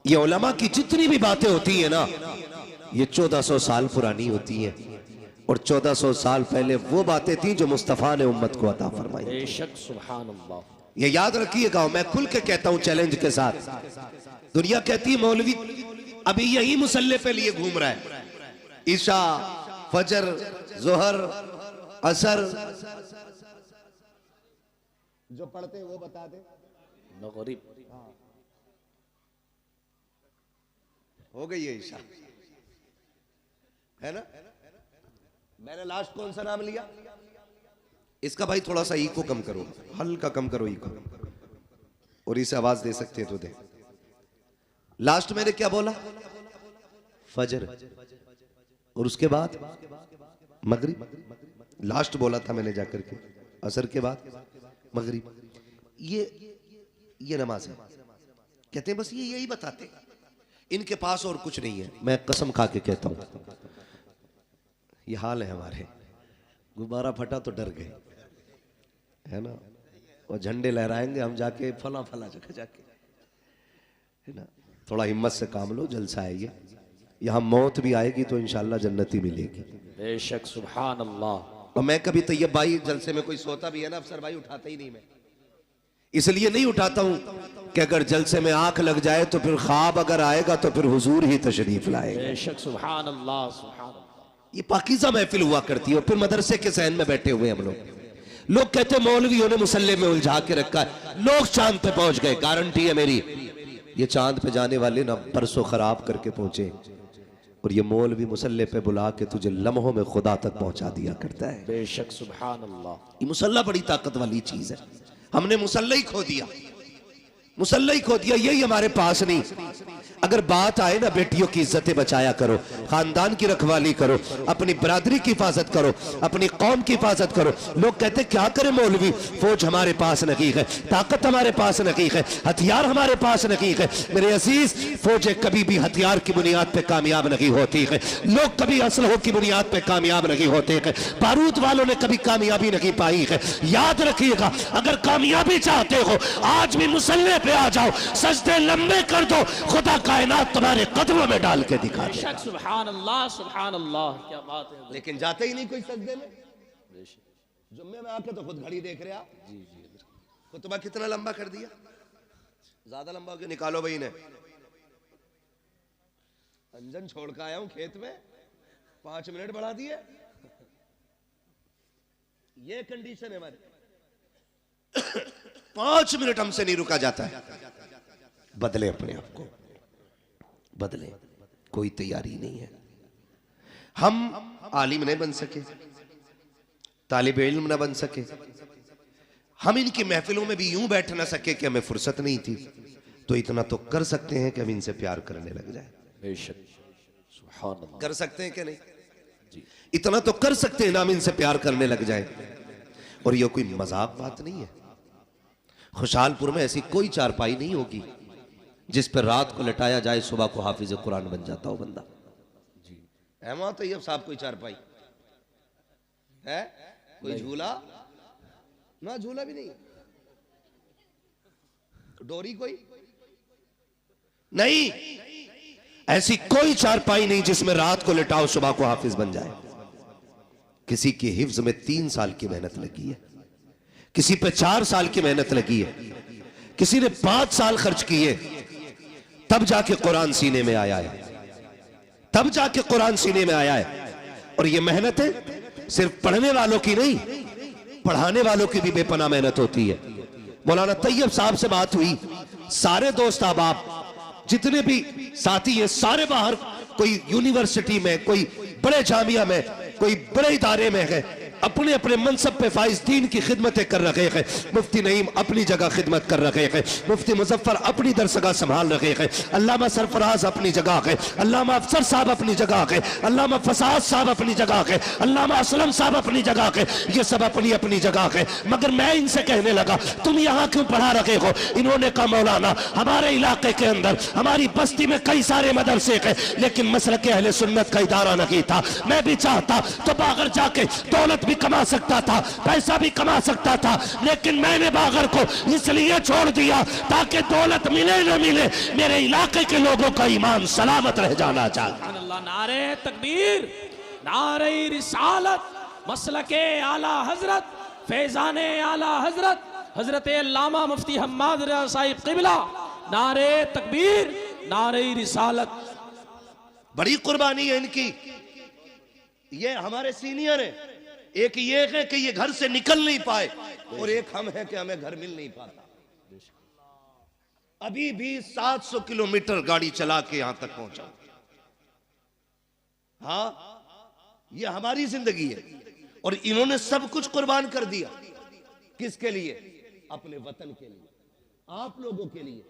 ये उलमा की जितनी भी बातें होती है ना, ये 1400 साल पुरानी होती है। और 1400 साल पहले वो बातें थी जो मुस्तफा ने उम्मत को अता फरमाई। बेशक, सुभान अल्लाह। ये याद रखिएगा, मैं खुल के कहता हूं चैलेंज के साथ। दुनिया कहती है मौलवी अभी यही मुसल्ले पे लिए घूम रहा है, ईशा, फजर, जोहर, असर जो पढ़ते हैं वो बता दे। मगरिब हो गई है ईशा, है ना? मैंने लास्ट कौन सा नाम लिया? इसका भाई थोड़ा सा इको कम करो, हल्का कम करो इको, और इसे आवाज दे सकते हैं तो दे। लास्ट मैंने क्या बोला? फजर, और उसके बाद मगरिब। लास्ट बोला था मैंने जाकर के, असर के बाद मगरिब। ये नमाज है। कहते हैं बस ये यही बताते, इनके पास और कुछ नहीं है। मैं कसम खा के कहता हूं ये हाल है हमारे। गुब्बारा फटा तो डर गए, है ना? और झंडे लहराएंगे हम जाके फला फला जगह जाके, है ना? थोड़ा हिम्मत से काम लो, जलसा है ये। यहाँ मौत भी आएगी तो इंशाल्लाह जन्नती मिलेगी। बेशक, सुभान अल्लाह। और मैं कभी तैयब भाई जलसे में कोई सोता भी है ना, अफसर भाई उठाता ही नहीं। मैं इसलिए नहीं उठाता हूं कि अगर जलसे में आंख लग जाए तो फिर ख्वाब अगर आएगा तो फिर हुजूर ही तशरीफ लाएगा। बेशक, सुभान अल्लाह, सुभान अल्लाह। ये पाकीज़ा महफिल हुआ करती है। और फिर मदरसे के सहन में बैठे हुए हम लोग कहते हैं मौलवियों ने मुसल्ले में उलझा के रखा है। लोग चांद पे पहुंच गए, गारंटी है मेरी, ये चांद पे जाने वाले ना परसों खराब करके पहुंचे। और ये मौलवी मुसल्ले पे बुला के तुझे लम्हों में खुदा तक पहुंचा दिया करता है। बेशक, सुभान अल्लाह। ये मुसल्ला बड़ी ताकत वाली चीज है। हमने मुसल्ला ही खो दिया, मुसल्ला ही खो दिया। यही हमारे पास नहीं। अगर बात आए ना, बेटियों की इज्जतें बचाया करो, खानदान की रखवाली करो, अपनी बरादरी की हिफाजत करो, अपनी कौम की हिफाजत करो। लोग कहते क्या करे मौलवी, फौज हमारे पास नहीं है, ताकत हमारे पास नहीं है, हथियार हमारे पास नहीं है। मेरे अजीज, फौजें कभी भी हथियार की बुनियाद पे कामयाब नहीं होती है। लोग कभी असलहों की बुनियाद पे कामयाब नहीं होते हैं। बारूद वालों ने कभी कामयाबी नहीं पाई है। याद रखिएगा, अगर कामयाबी चाहते हो आज भी मुसल्ले पे आ जाओ, सजदे लंबे कर दो, खुदा कायनात तुम्हारे कदमों में डाल के दिखा दे। सुभान अल्लाह, सुभान अल्लाह। क्या बात है। लेकिन जाते ही नहीं कोई सजदे में। जुम्मे में आके तो खुद घड़ी देख रहे आप। जी जी, खुतबा कितना लंबा कर दिया, ज्यादा लंबा हो गया, निकालो भाई ने। अंजन छोड़ के आया हूं खेत में, 5 मिनट बढ़ा दिए। ये कंडीशन है हमारी। 5 मिनट हमसे नहीं रुका जाता है। बदले अपने आप को, बदले। कोई तैयारी नहीं है। हम आलिम नहीं बन सके, तालिब इल्म न बन सके, हम इनकी महफिलों में भी यूं बैठ ना सके कि हमें फुर्सत नहीं थी, तो इतना तो कर सकते हैं कि हम इनसे प्यार करने लग जाए। बेशक सुभान अल्लाह। कर सकते हैं कि नहीं? इतना तो कर सकते हैं ना, हम इनसे प्यार करने लग जाए। और ये कोई मजाक बात नहीं है। खुशहालपुर में ऐसी कोई चारपाई नहीं होगी जिस पर रात को लटाया जाए, सुबह को हाफिज कुरान बन जाता हो बंदा। वहां तो ये साहब कोई चारपाई है, कोई झूला ना, झूला भी नहीं, डोरी कोई नहीं, ऐसी कोई चारपाई नहीं जिसमें रात को लिटाओ सुबह को हाफिज बन जाए। किसी की हिफ्ज में 3 साल की मेहनत लगी है, किसी पे 4 साल की मेहनत लगी है, किसी ने 5 साल खर्च किए, तब जाके कुरान सीने में आया है, तब जाके कुरान सीने में आया है। और ये मेहनतें सिर्फ पढ़ने वालों की नहीं, पढ़ाने वालों की भी बेपनाह मेहनत होती है। मौलाना तैयब साहब से बात हुई, सारे दोस्त अहबाब जितने भी साथी हैं सारे बाहर, कोई यूनिवर्सिटी में, कोई बड़े जामिया में, कोई बड़े इदारे में है, अपने अपने मनसब पे फाइज दीन की खिदमतें कर रहे हैं। मुफ्ती नईम अपनी जगह खिदमत कर रहे हैं, मुफ्ती मुजफ्फर अपनी दरसगाह संभाल रहे हैं, अल्लामा सरफराज अपनी जगह है, अल्लामा अफसर साहब अपनी जगह है, अल्लामा फसाद साहब अपनी जगह है, अल्लामा असलम साहब अपनी जगह है, ये सब अपनी अपनी जगह है। मगर मैं इनसे कहने लगा, तुम यहाँ क्यों पढ़ा रहे हो? इन्होंने कहा, मौलाना हमारे इलाके के अंदर हमारी बस्ती में कई सारे मदरसे हैं, लेकिन मसलक अहले सुन्नत का इदारा नहीं था। मैं भी चाहता तो बागर जाके दौलत भी कमा सकता था, पैसा भी कमा सकता था, लेकिन मैंने बागर को इसलिए छोड़ दिया ताकि दौलत मिले न मिले, मेरे इलाके के लोगों का ईमान सलामत रह जाना चाहिए। नारे तकबीर, नारे रिसालत, मसलके आला हजरत, फैजाने आला हजरत, हजरत अल्लामा मुफ्ती हम्माद रज़ा साहिब क़िबला, नारे तकबीर, नारे रिसालत। बड़ी कुर्बानी है इनकी। ये हमारे सीनियर है, एक ये है कि ये घर से निकल नहीं पाए, और एक हम है कि हमें घर मिल नहीं पाता। अभी भी 700 किलोमीटर गाड़ी चला के यहां तक पहुंचा। हाँ, ये हमारी जिंदगी है, और इन्होंने सब कुछ कुर्बान कर दिया। किसके लिए? अपने वतन के लिए, आप लोगों के लिए,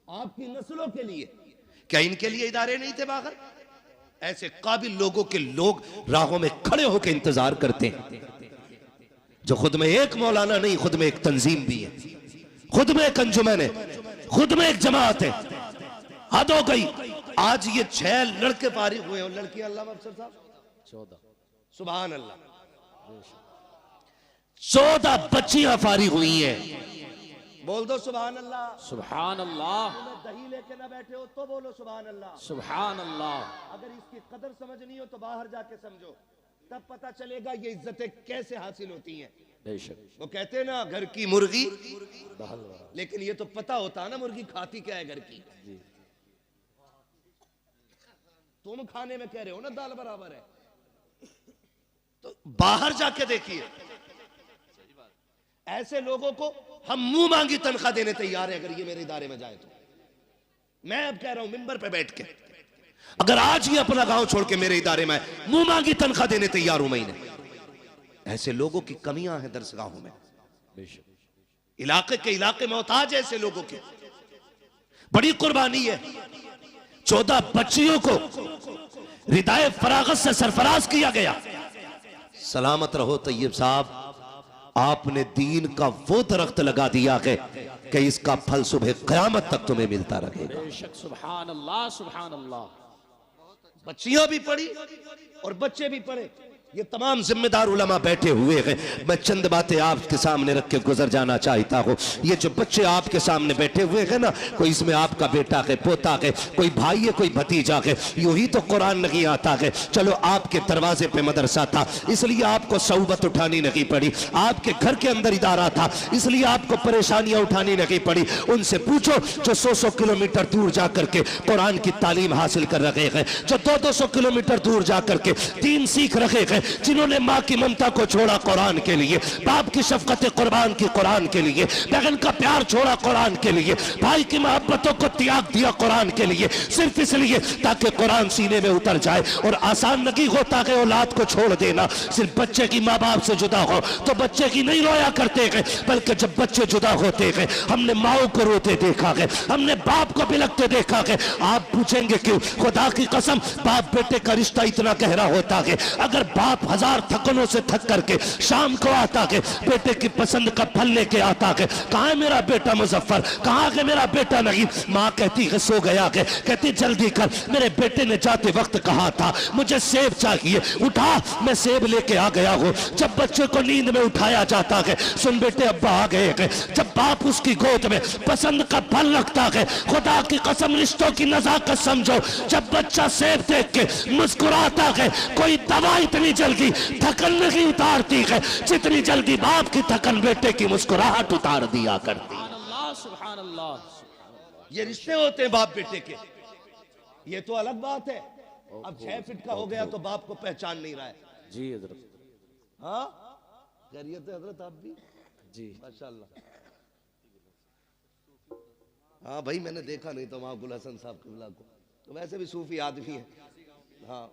आपकी नस्लों के लिए। क्या इनके लिए इदारे नहीं थे बाहर? ऐसे काबिल लोगों के लोग राहों में खड़े होकर इंतजार करते हैं, जो खुद में एक मौलाना नहीं, खुद में एक तंजीम भी है, खुद में एक अंजुमन है, खुद में एक जमात है। हद हो गई। आज ये 6 लड़के फारिग हुए, और लड़की अल्लामा अफसर साहब 14। सुभान अल्लाह, 14 बच्चियां फारिग हुई हैं। बोल दो सुभान अल्लाह। सुभान अल्लाह। दही लेके ना बैठे हो तो बोलो सुभान अल्लाह। सुभान अल्लाह। अगर इसकी कदर समझनी हो तो बाहर जाके समझो, तब पता चलेगा ये इज्जतें कैसे हासिल होती हैं। बेशक। वो कहते हैं ना, घर की मुर्गी, लेकिन ये तो पता होता है ना मुर्गी खाती क्या है घर की। तुम खाने में कह रहे हो ना दाल बराबर है, तो बाहर जाके देखिए। ऐसे लोगों को हम मुंह मांगी तनख्वाह देने तैयार है, अगर ये मेरे इदारे में जाए तो। मैं अब कह रहा हूं मिंबर पे बैठ के, अगर आज ही अपना गांव छोड़ के मेरे इदारे में मुंह मांगी तनख्वाह देने तैयार हूं महीने। ऐसे लोगों की कमियां हैं दरसगाहों में। इलाके के इलाके मोहताज है ऐसे लोगों के। बड़ी कुर्बानी है। 14 बच्चियों को रिदाए फरागत से सरफराज किया गया। सलामत रहो तैयब साहब, आपने दीन का वो दरख्त लगा दिया है कि इसका फल सुबह क़यामत तक तुम्हें मिलता रहेगा। बेशक। सुभान अल्लाह, सुभान अल्लाह। बच्चियां भी पढ़ी और बच्चे भी पढ़े। ये तमाम जिम्मेदार उलमा बैठे हुए हैं। मैं चंद बातें आपके सामने रख के गुजर जाना चाहता हूँ। ये जो बच्चे आपके सामने बैठे हुए हैं ना, कोई इसमें आपका बेटा है, पोता है, कोई भाई है, कोई भतीजा है। यूं ही तो कुरान नहीं आता है। चलो आपके दरवाजे पे मदरसा था इसलिए आपको सौबत उठानी नहीं पड़ी, आपके घर के अंदर इदारा था इसलिए आपको परेशानियां उठानी नहीं पड़ी। उनसे पूछो जो 100-100 किलोमीटर दूर जाकर के कुरान की तालीम हासिल कर रहे हैं, जो 200-200 किलोमीटर दूर जाकर के दीन सीख रहे हैं, है, जिन्होंने माँ की ममता को छोड़ा कुरान के लिए, बाप की शफकत कुर्बान की कुरान के लिए, बहन का प्यार छोड़ा कुरान के लिए, भाई की मोहब्बतों को त्याग दिया कुरान के लिए, सिर्फ इसलिए ताकि कुरान सीने में उतर जाए। और आसान नहीं होता कि औलाद को छोड़ देना। सिर्फ बच्चे की माँ बाप से जुदा हो तो बच्चे की नहीं रोया करते हैं, बल्कि जब बच्चे जुदा होते हैं हमने माओ को रोते देखा है, हमने बाप को बिलखते देखा है। आप पूछेंगे क्यों? खुदा की कसम, बाप बेटे का रिश्ता इतना गहरा होता है, अगर बाप हजार थकनों से थक करके शाम को आता है, बेटे की पसंद का फल लेके आता है, कहाँ है मेरा बेटा मुजफ्फर, कहाँ है मेरा बेटा नहीं, माँ कहती है सो गया है, कहती जल्दी कर, मेरे बेटे ने जाते वक्त कहा था मुझे सेब चाहिए, उठा मैं सेब लेके आ गया हूँ। जब बच्चे को नींद में उठाया जाता है, सुन बेटे अब्बा आ गए हैं, जब बाप उसकी गोद में पसंद का फल रखता है, खुदा की कसम रिश्तों की नजाकत समझो, जब बच्चा सेब देख के मुस्कुराता है, कोई दवा इतनी जल्दी थकन नहीं उतारती है जितनी जल्दी बाप की थकन बेटे की मुस्कुराहट उतार दिया करती। सुभान अल्लाह। ये रिश्ते होते हैं बाप बेटे के, ये तो अलग बात है। अब 6 फीट का हो गया तो बाप को पहचान नहीं रहा है। जी हजरत। हाँ खैरियत है हजरत, आप भी जी माशाल्लाह। हाँ भाई मैंने देखा नहीं तो वहां गुल हसन साहब किबला को, तो वैसे भी सूफी आदमी है। हाँ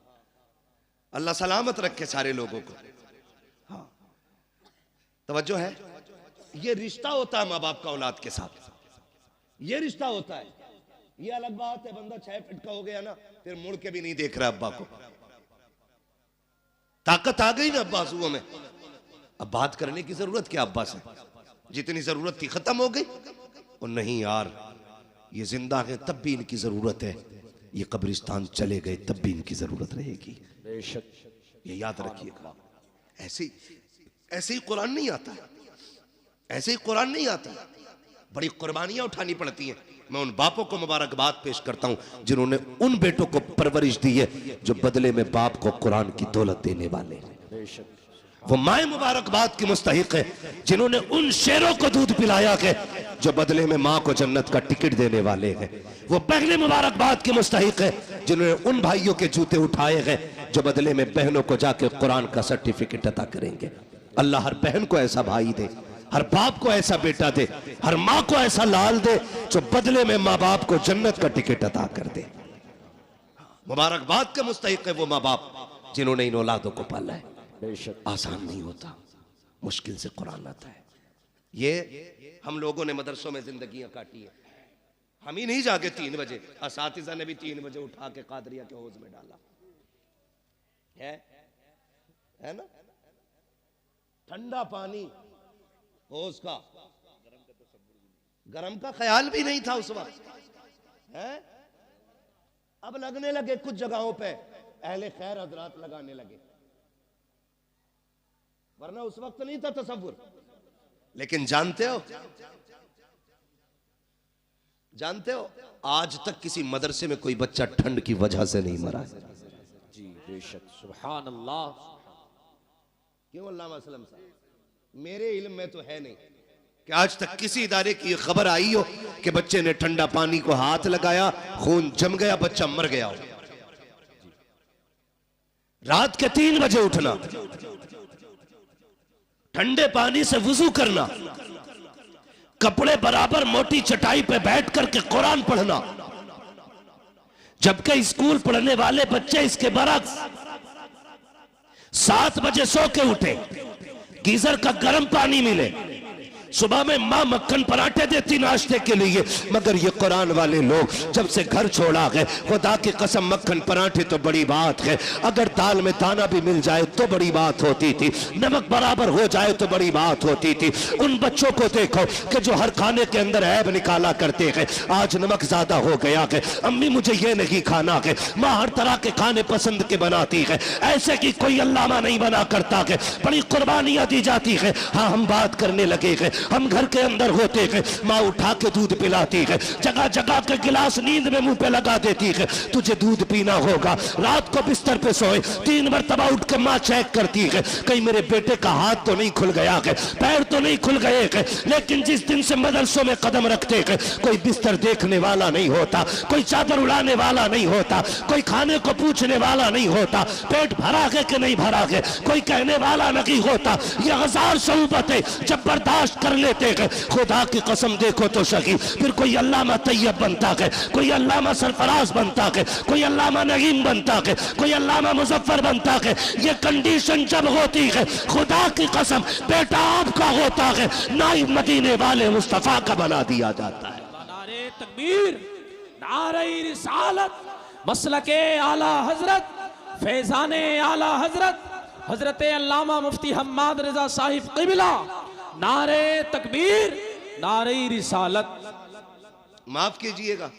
अल्लाह सलामत रखे सारे लोगों को। हाँ तवज्जो है, ये रिश्ता होता है माँ बाप का औलाद के साथ, ये रिश्ता होता है। ये अलग बात है बंदा 6 फीट का हो गया ना, फिर मुड़ के भी नहीं देख रहा अब्बा को, ताकत आ गई ना अब्बासुओं में, अब बात करने की जरूरत क्या अब्बा से, जितनी जरूरत थी खत्म हो गई। और नहीं यार, ये जिंदा है तब भी इनकी जरूरत है, ये कब्रिस्तान चले गए तब भी इनकी जरूरत रहेगी, बेशक। ये याद रखिएगा। ऐसे ही कुरान नहीं आता, ऐसे ही कुरान नहीं आता, बड़ी कुर्बानियां उठानी पड़ती हैं। मैं उन बापों को मुबारकबाद पेश करता हूं जिन्होंने उन बेटों को परवरिश दी है जो बदले में बाप को कुरान की दौलत देने वाले हैं। बेशक। वो माए मुबारकबाद की मुस्तहिक है जिन्होंने उन शेरों को दूध पिलाया है जो बदले में माँ को जन्नत का टिकट देने वाले हैं। वो बहनें मुबारकबाद की मुस्तहिक है जिन्होंने उन भाइयों के जूते उठाए हैं जो बदले में बहनों को जाके कुरान का सर्टिफिकेट अता करेंगे। अल्लाह हर बहन को ऐसा भाई दे, हर बाप को ऐसा बेटा दे, हर माँ को ऐसा लाल दे जो बदले में माँ बाप को जन्नत का टिकट अता कर दे। मुबारकबाद के मुस्तहिक है वो माँ बाप जिन्होंने इन औलादों को पाला है। बेशक। आसान नहीं होता, मुश्किल से कुरान आता है। ये हम लोगों ने मदरसों में जिंदगियां काटी है, हम ही नहीं जाके 3 बजे, असातिज़ा ने भी 3 बजे उठा के कादरिया के हौज में डाला है ना। ठंडा पानी हौज का, गरम का ख्याल भी नहीं था उस वक्त है। अब लगने लगे कुछ जगहों पे, अहले खैर हजरात लगाने लगे, वरना उस वक्त नहीं था तसव्वुर। लेकिन जानते हो आज तक किसी मदरसे में कोई बच्चा ठंड की वजह से नहीं मरा। जी बेशक। सुभान अल्लाह। क्यों अल्लामा असलम साहब, मेरे इल्म में तो है नहीं कि आज तक किसी इदारे की खबर आई हो कि बच्चे ने ठंडा पानी को हाथ लगाया, खून जम गया, बच्चा मर गया हो। रात के 3 बजे उठना, ठंडे पानी से वुजू करना, कपड़े बराबर मोटी चटाई पे बैठ करके कुरान पढ़ना, जबकि स्कूल पढ़ने वाले बच्चे इसके बरक्स 7 बजे सो के उठे, गीजर का गर्म पानी मिले, सुबह में माँ मक्खन पराठे देती नाश्ते के लिए, मगर ये कुरान वाले लोग जब से घर छोड़ा गए, खुदा की कसम मक्खन पराठे तो बड़ी बात है, अगर दाल में दाना भी मिल जाए तो बड़ी बात होती थी, नमक बराबर हो जाए तो बड़ी बात होती थी। उन बच्चों को देखो कि जो हर खाने के अंदर ऐब निकाला करते हैं, आज नमक ज्यादा हो गया है, अम्मी मुझे ये नहीं खाना है, माँ हर तरह के खाने पसंद के बनाती है, ऐसे की कोई अल्लामा नहीं बना करता है, बड़ी कुर्बानियां दी जाती है। हाँ हम बात करने लगे हैं हम घर के अंदर होते हैं, माँ उठा के दूध पिलाती है, जगह जगह के गिलास नींद में मुंह पे लगा देती है, तुझे दूध पीना होगा। रात को बिस्तर पे सोए 3 मरतबा उठ के माँ चेक करती है कहीं मेरे बेटे का हाथ तो नहीं खुल गया है, पैर तो नहीं खुल गए हैं। लेकिन जिस दिन से मदरसों में कदम रखते हैं, कोई बिस्तर देखने वाला नहीं होता, कोई चादर उड़ाने वाला नहीं होता, कोई खाने को पूछने वाला नहीं होता, पेट भरा है कि नहीं भरा है कोई कहने वाला नहीं होता। ये 1000 शऊबतें जब बर्दाश्त कर लेते हैं, खुदा की कसम देखो तो सही, फिर कोई अल्लामा तैयब बनता है, कोई अल्लामा सरफराज बनता है, कोई अल्लामा नईम बनता है, कोई अल्लामा मुजफ्फर बनता है। ये कंडीशन जब होती है, खुदा की कसम बेटा आपका होता है, नाइब मदीने वाले मुस्तफा का बना दिया जाता है। नारे तकबीर, नारे रिसालत, मसलके आला हजरत, फैजाने आला हजरत, हजरत अल्लामा मुफ्ती हम्माद रजा साहिब क़िबला। नारे तकबीर, नारे रिसालत। माफ कीजिएगा,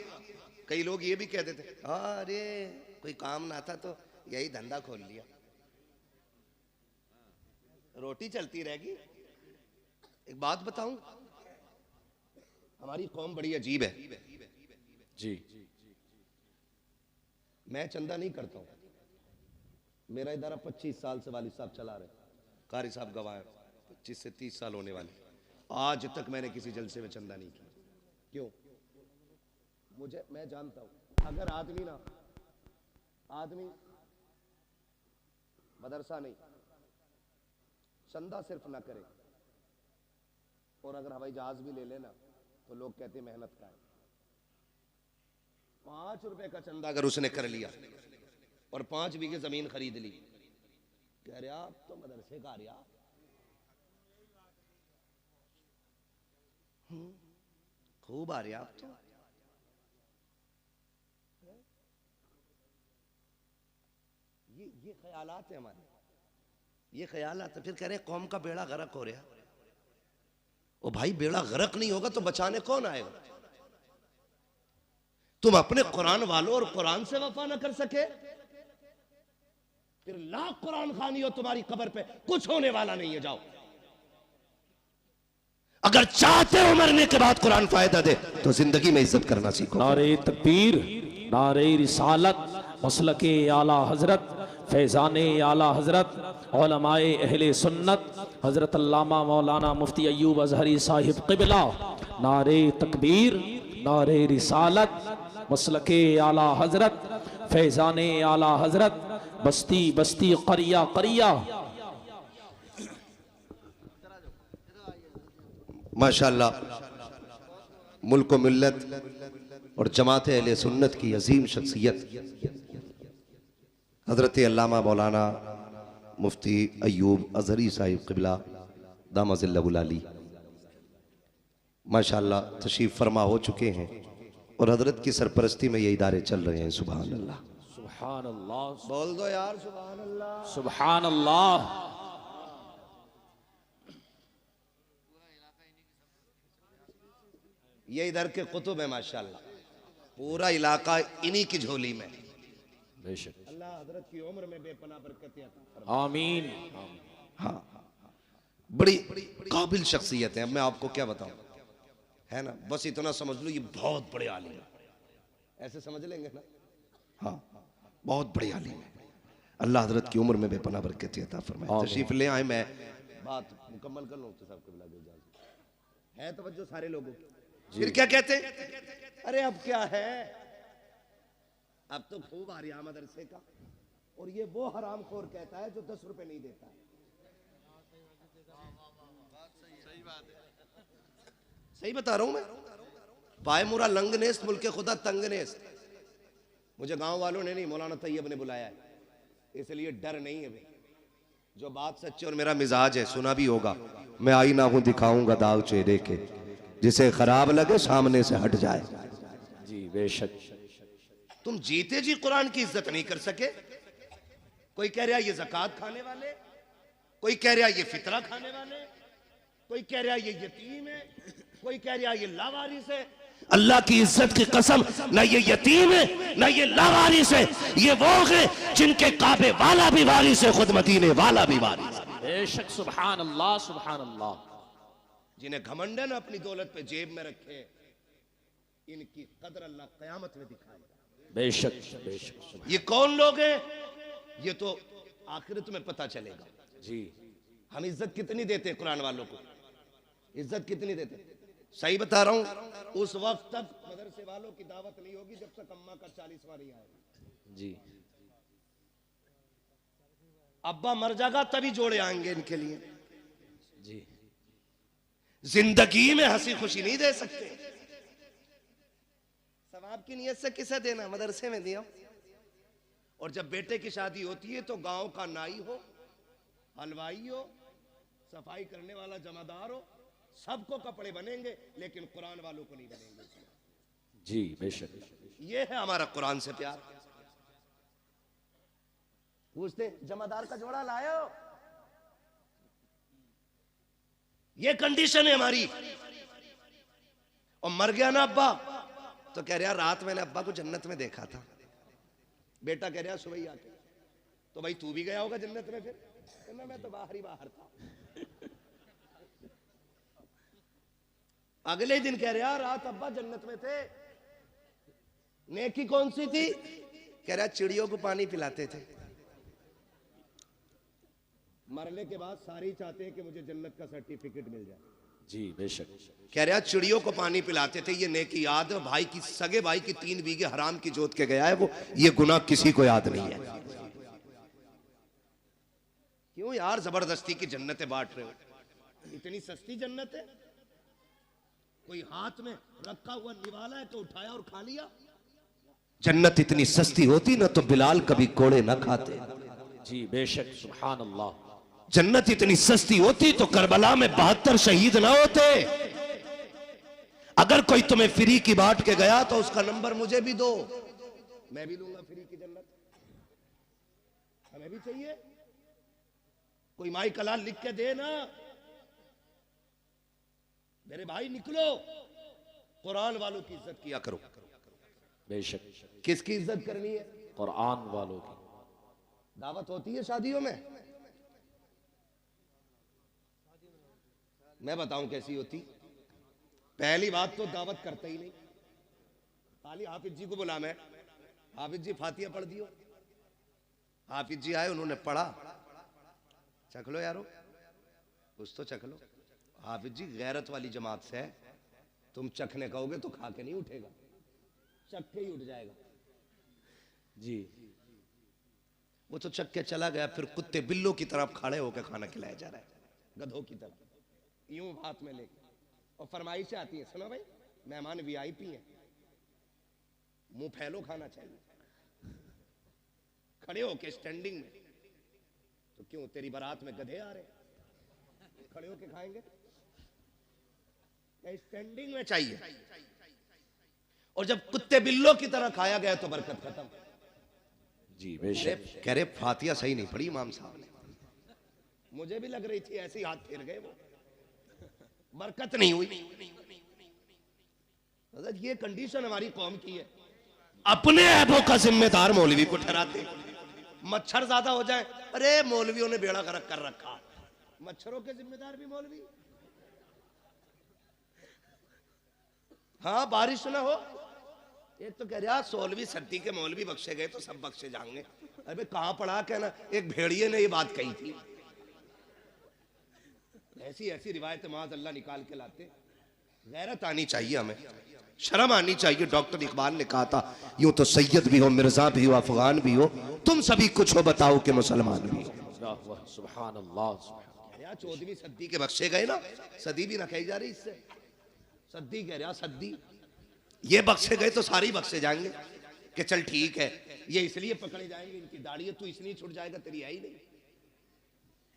कई लोग ये भी कहते थे अरे कोई काम ना था तो यही धंधा खोल लिया, रोटी चलती रहेगी। एक बात बताऊं, हमारी कौम बड़ी अजीब है जी। मैं चंदा नहीं करता हूं, मेरा इदारा 25 साल से वालिद साहब चला रहे, कारी साहब गवाह 25 से 30 साल होने वाले, आज तक मैंने किसी जलसे में चंदा नहीं किया। क्यों? मैं जानता हूं अगर आदमी मदरसा नहीं, चंदा सिर्फ ना करे और अगर हवाई जहाज भी ले लेना तो लोग कहते मेहनत का है। 5 रुपए का चंदा अगर उसने कर लिया और 5 बीघे जमीन खरीद ली, कह रहे आप तो मदरसे का रिया, खूब आ रहे आप तो। ये ख्यालात है हमारे, ये ख्यालात है। फिर कह रहे कौम का बेड़ा गर्क हो रहा। ओ भाई बेड़ा गर्क नहीं होगा तो बचाने कौन आएगा? तुम अपने कुरान वालों और कुरान से वफा ना कर सके, फिर लाख कुरान खानी हो तुम्हारी कब्र पे कुछ होने वाला नहीं है। जाओ, अगर चाहते हो मरने के बाद कुरान फायदा दे तो जिंदगी में इज्जत करना सीखो। नारे तकबीर, नारे रिसालत, मसलके आला हजरत, फैजाने आला हजरत, उलमाए अहले सुन्नत, हजरत अल्लामा मौलाना मुफ्ती अय्यूब अजहरी साहिब क़िबला। नारे तकबीर, नारे रिसालत, मसलके आला हजरत, फैजाने आला हजरत, बस्ती बस्ती करिया करिया। माशाअल्लाह, मुल्क व मिल्लत और जमात अहले सुन्नत की अजीम शख्सियत हजरत अल्लामा मौलाना मुफ्ती अय्यूब अजहरी साहिब क़िबला दामज़िल्लहुल आली माशाअल्लाह तशरीफ़ फरमा हो चुके हैं और हजरत की सरपरस्ती में ये इदारे चल रहे हैं। सुभान अल्लाह, सुभान अल्लाह, बोल दो यार सुभान अल्लाह, सुभान अल्लाह। ये इधर के कुतुब है माशाअल्लाह, पूरा इलाका इन्हीं की झोली में। बेशक, अल्लाह हजरत की उम्र में बेपनाह बरकतें अता फरमाए। आमीन। हाँ, बड़ी काबिल शख्सियत है। अब मैं आपको क्या बताऊं, है ना, बस इतना समझ लो ये बहुत बड़े आलिम है, ऐसे समझ लेंगे ना। हाँ, बहुत बड़े आलिम है। अल्लाह हजरत की उम्र में बेपनाह बरकतें अता फरमाए। तशरीफ ले आए, मैं बात मुकम्मल कर लूं तो सबको बुला दे है तवज्जो सारे लोगों की। फिर क्या कहते, अरे अब क्या है, अब तो खूब आ रहा मदरसे का, और ये वो हरामखोर कहता है जो 10 रुपए नहीं देता है। सही बता रहा हूं मैं। पाए मुरा लंग नेस्त मुल्के खुदा तंग नेस्त। मुझे गांव वालों ने नहीं, मौलाना तैयब ने बुलाया है, इसलिए डर नहीं है भाई। जो बात सच्ची और मेरा मिजाज है, सुना भी होगा, मैं आईना हूं दिखाऊंगा दाग चेहरे के, जिसे खराब लगे सामने से हट जाए। जी बेशक। तुम जीते जी कुरान की इज्जत नहीं कर सके। कोई कह रहा ये ज़कात खाने वाले, कोई कह रहा ये फितरा खाने वाले, कोई कह रहा ये यतीम है, कोई कह रहा ये लावारिस है। अल्लाह की इज्जत की कसम, ना ये यतीम है ना ये लावारिस है, ये वो है जिनके काबे वाला भी वारिस है, खुद मदीने वाला भी वारिस है। बेशक, सुभान अल्लाह, सुभान अल्लाह। जिन्हें घमंड है ना अपनी दौलत पे जेब में रखे, इनकी कदर अल्लाह कयामत में दिखाएगा। बेशक बेशक। ये कौन लोग हैं, ये तो आखिरत में पता चलेगा। जी हम इज्जत कितनी देते हैं कुरान वालों को, इज्जत कितनी देते? सही बता रहा हूं, उस वक्त तक मदरसे वालों की दावत नहीं होगी जब तक अम्मा का 40वां नहीं आएगा। जी। अब्बा मर जाएगा तभी जोड़े आएंगे इनके लिए। जी। जिंदगी में हंसी खुशी नहीं दे सकते। सवाब की नियत से किसे देना, मदरसे में दिया। और जब बेटे की शादी होती है तो गांव का नाई हो, हलवाई हो, सफाई करने वाला जमादार हो, सबको कपड़े बनेंगे, लेकिन कुरान वालों को नहीं बनेंगे। जी बेशक। ये है हमारा कुरान से प्यार। पूछते जमादार का जोड़ा लाए हो, ये कंडीशन है हमारी। और मर गया ना अब्बा तो कह रहा रात मैंने अब्बा को जन्नत में देखा था। बेटा कह रहा सुबह ही आके, तो भाई तू भी गया होगा जन्नत में? फिर कहना मैं तो बाहर ही बाहर था। अगले दिन कह रहा रात अब्बा जन्नत में थे। नेकी कौन सी थी? कह रहा चिड़ियों को पानी पिलाते थे। मरने के बाद सारे चाहते हैं कि मुझे जन्नत का सर्टिफिकेट मिल जाए। जी बेशक। कह रहा चिड़ियों को पानी पिलाते थे, ये नेकी याद है। भाई की सगे भाई की 3 बीघे हराम की जोत के गया है वो, ये गुनाह किसी को याद नहीं है। क्यों यार जबरदस्ती की जन्नतें बांट रहे हो? इतनी सस्ती जन्नत है? कोई हाथ में रखा हुआ निवाला है तो उठाया और खा लिया? जन्नत इतनी सस्ती होती ना तो बिलाल कभी कोड़े ना खाते। जी बेशक। सुभान अल्लाह। जन्नत इतनी सस्ती होती तो करबला में 72 शहीद ना होते। अगर कोई तुम्हें फ्री की बांट के गया तो उसका नंबर मुझे भी दो, मैं भी लूंगा फ्री की जन्नत। हमें भी चाहिए। कोई माई कलाल लिख के दे ना, मेरे भाई निकलो, कुरान वालों की इज्जत किया करो। बेशक। किसकी इज्जत करनी है? कुरान वालों की। दावत होती है शादियों में, मैं बताऊं कैसी होती। पहली बात तो दावत करते ही नहीं, खाली हाफिज जी को बुला, मैं हाफिज जी फातिहा पढ़ दियो। हाफिज जी आए, उन्होंने पढ़ा, चख लो यारो, कुछ तो चख लो। हाफिज जी गैरत वाली जमात से है, तुम चखने कहोगे तो खा के नहीं उठेगा, चख के ही उठ जाएगा। जी। वो तो चख के चला गया, फिर कुत्ते बिल्लों की तरफ खड़े होकर खाना खिलाया जा रहा है, गधों की तरफ, यूं हाथ में लेके। और फरमाइशें आती है, सुनो भाई मेहमान वीआईपी हैं, मुंह फैलो खाना चाहिए, खड़े होके स्टैंडिंग में। तो क्यों तेरी बारात में गधे आ रहे, खड़े होके खाएंगे? स्टैंडिंग में चाहिए। और जब कुत्ते बिल्लों की तरह खाया गया तो बरकत खत्म। जी बेशक। कह रहे फातिहा सही नहीं पढ़ी इमाम साहब ने। मुझे भी लग रही थी, ऐसे ही हाथ फेर गए वो, बरकत नहीं हुई। ये कंडीशन हमारी कौम की है। अपने ऐबों का जिम्मेदार मौलवी को ठहराते। मच्छर ज्यादा हो जाए, अरे मौलवियों ने बेड़ा गर्क कर रखा, मच्छरों के जिम्मेदार भी मौलवी। हाँ बारिश ना हो, एक तो कह रहा 16वीं सदी के मौलवी बख्शे गए तो सब बख्शे जाएंगे। अरे कहां पढ़ा कहना, एक भेड़िए ने ये बात कही थी। ऐसी ऐसी रिवायत माज़ अल्लाह निकाल के लाते। गैरत आनी चाहिए, हमें शर्म आनी चाहिए। डॉक्टर इकबाल ने कहा था, यूं तो सैयद भी हो, मिर्जा भी हो, अफगान भी हो, तुम सभी कुछ हो, बताओ कि मुसलमान भी हो। सुभान अल्लाह। 14वीं सदी के बख्शे गए ना, सदी भी ना कही जा रही इससे, सदी कह रहा, सदी। ये बख्शे गए तो सारे ही बख्शे जाएंगे कि चल ठीक है, ये इसलिए पकड़े जाएंगे इनकी दाढ़ी है, तू इसलिए छूट जाएगा, तेरी है ही नहीं।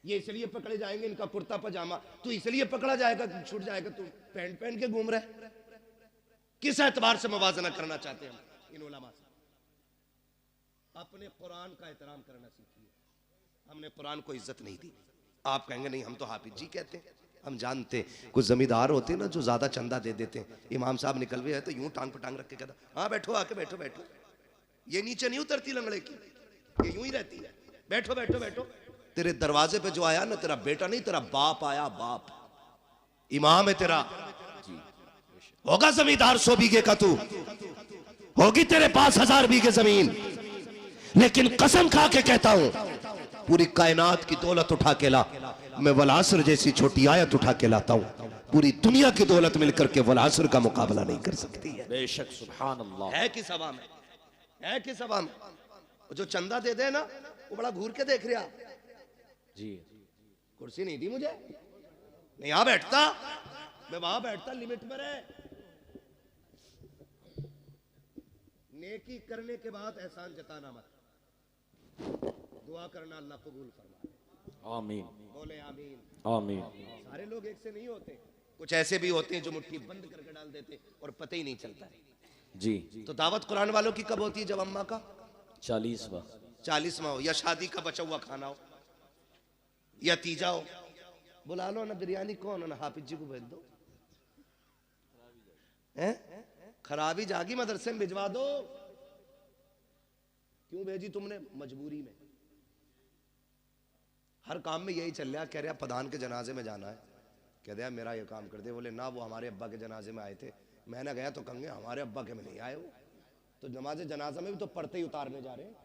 ये इसलिए पकड़े जाएंगे इनका कुर्ता पजामा, तू इसलिए पकड़ा जाएगा, छूट जाएगा, तू पैंट पहन के घूम रहे। किस एतबार से मुवाजना करना चाहते हैं हम इन उलमा से? अपने कुरान का एहतराम करना सीखिए। हमने कुरान को इज्जत नहीं दी। आप कहेंगे नहीं हम तो हाफिज जी कहते हैं, हम जानते। कुछ जमींदार होते हैं ना जो ज्यादा चंदा दे देते हैं, इमाम साहब निकल गए तो यूं टांग पटांग रख के कहता, हाँ बैठो, आके बैठो बैठो। ये नीचे नहीं उतरती लंगड़े की, ये यूं ही रहती है, बैठो बैठो बैठो। तेरे दरवाजे पे जो आया ना तेरा बेटा नहीं, तेरा बाप आया, बाप। इमाम है तेरा, होगा जमींदार 100 बीघे का, तू होगी तेरे पास 1000 बीघे जमीन, लेकिन कसम खा के कहता हूं पूरी कायनात की दौलत उठा के ला, मैं वलासर जैसी छोटी आयत उठा के लाता हूं, पूरी दुनिया की दौलत मिलकर के वलासर का मुकाबला नहीं कर सकती है। बेशक सुभान अल्लाह। है किस हवा में, है किस हवा में? जो चंदा दे दे ना वो बड़ा घूर के देख रहा। जी कुर्सी नहीं दी मुझे, मैं यहां बैठता, मैं वहां बैठता, लिमिट में रहे। नेकी करने के बाद एहसान जताना मत, दुआ करना अल्लाह कबूल फरमाए। आमीन, बोले आमीन। आमीन। सारे लोग एक से नहीं होते, कुछ ऐसे भी होते हैं जो मुट्ठी बंद करके डाल देते और पता ही नहीं चलता है। जी तो दावत कुरान वालों की कब होती है? जब अम्मा का 40वां 40वां हो, या शादी का बचा हुआ खाना हो, या तीजा हो। बुला लो ना, बिरयानी कौन है ना, हाफिज जी को भेज दो। हैं? खराबी जागी, मदरसे में भिजवा दो। क्यों भेजी तुमने? मजबूरी में। हर काम में यही चल रहा। कह रहा प्रधान के जनाजे में जाना है, कह दिया मेरा ये काम कर दे। बोले ना, वो हमारे अब्बा के जनाजे में आए थे। मैंने गया तो कहेंगे हमारे अब्बा के में नहीं आए वो, तो नमाज जनाजा में भी तो पढ़ते ही उतारने जा रहे हैं।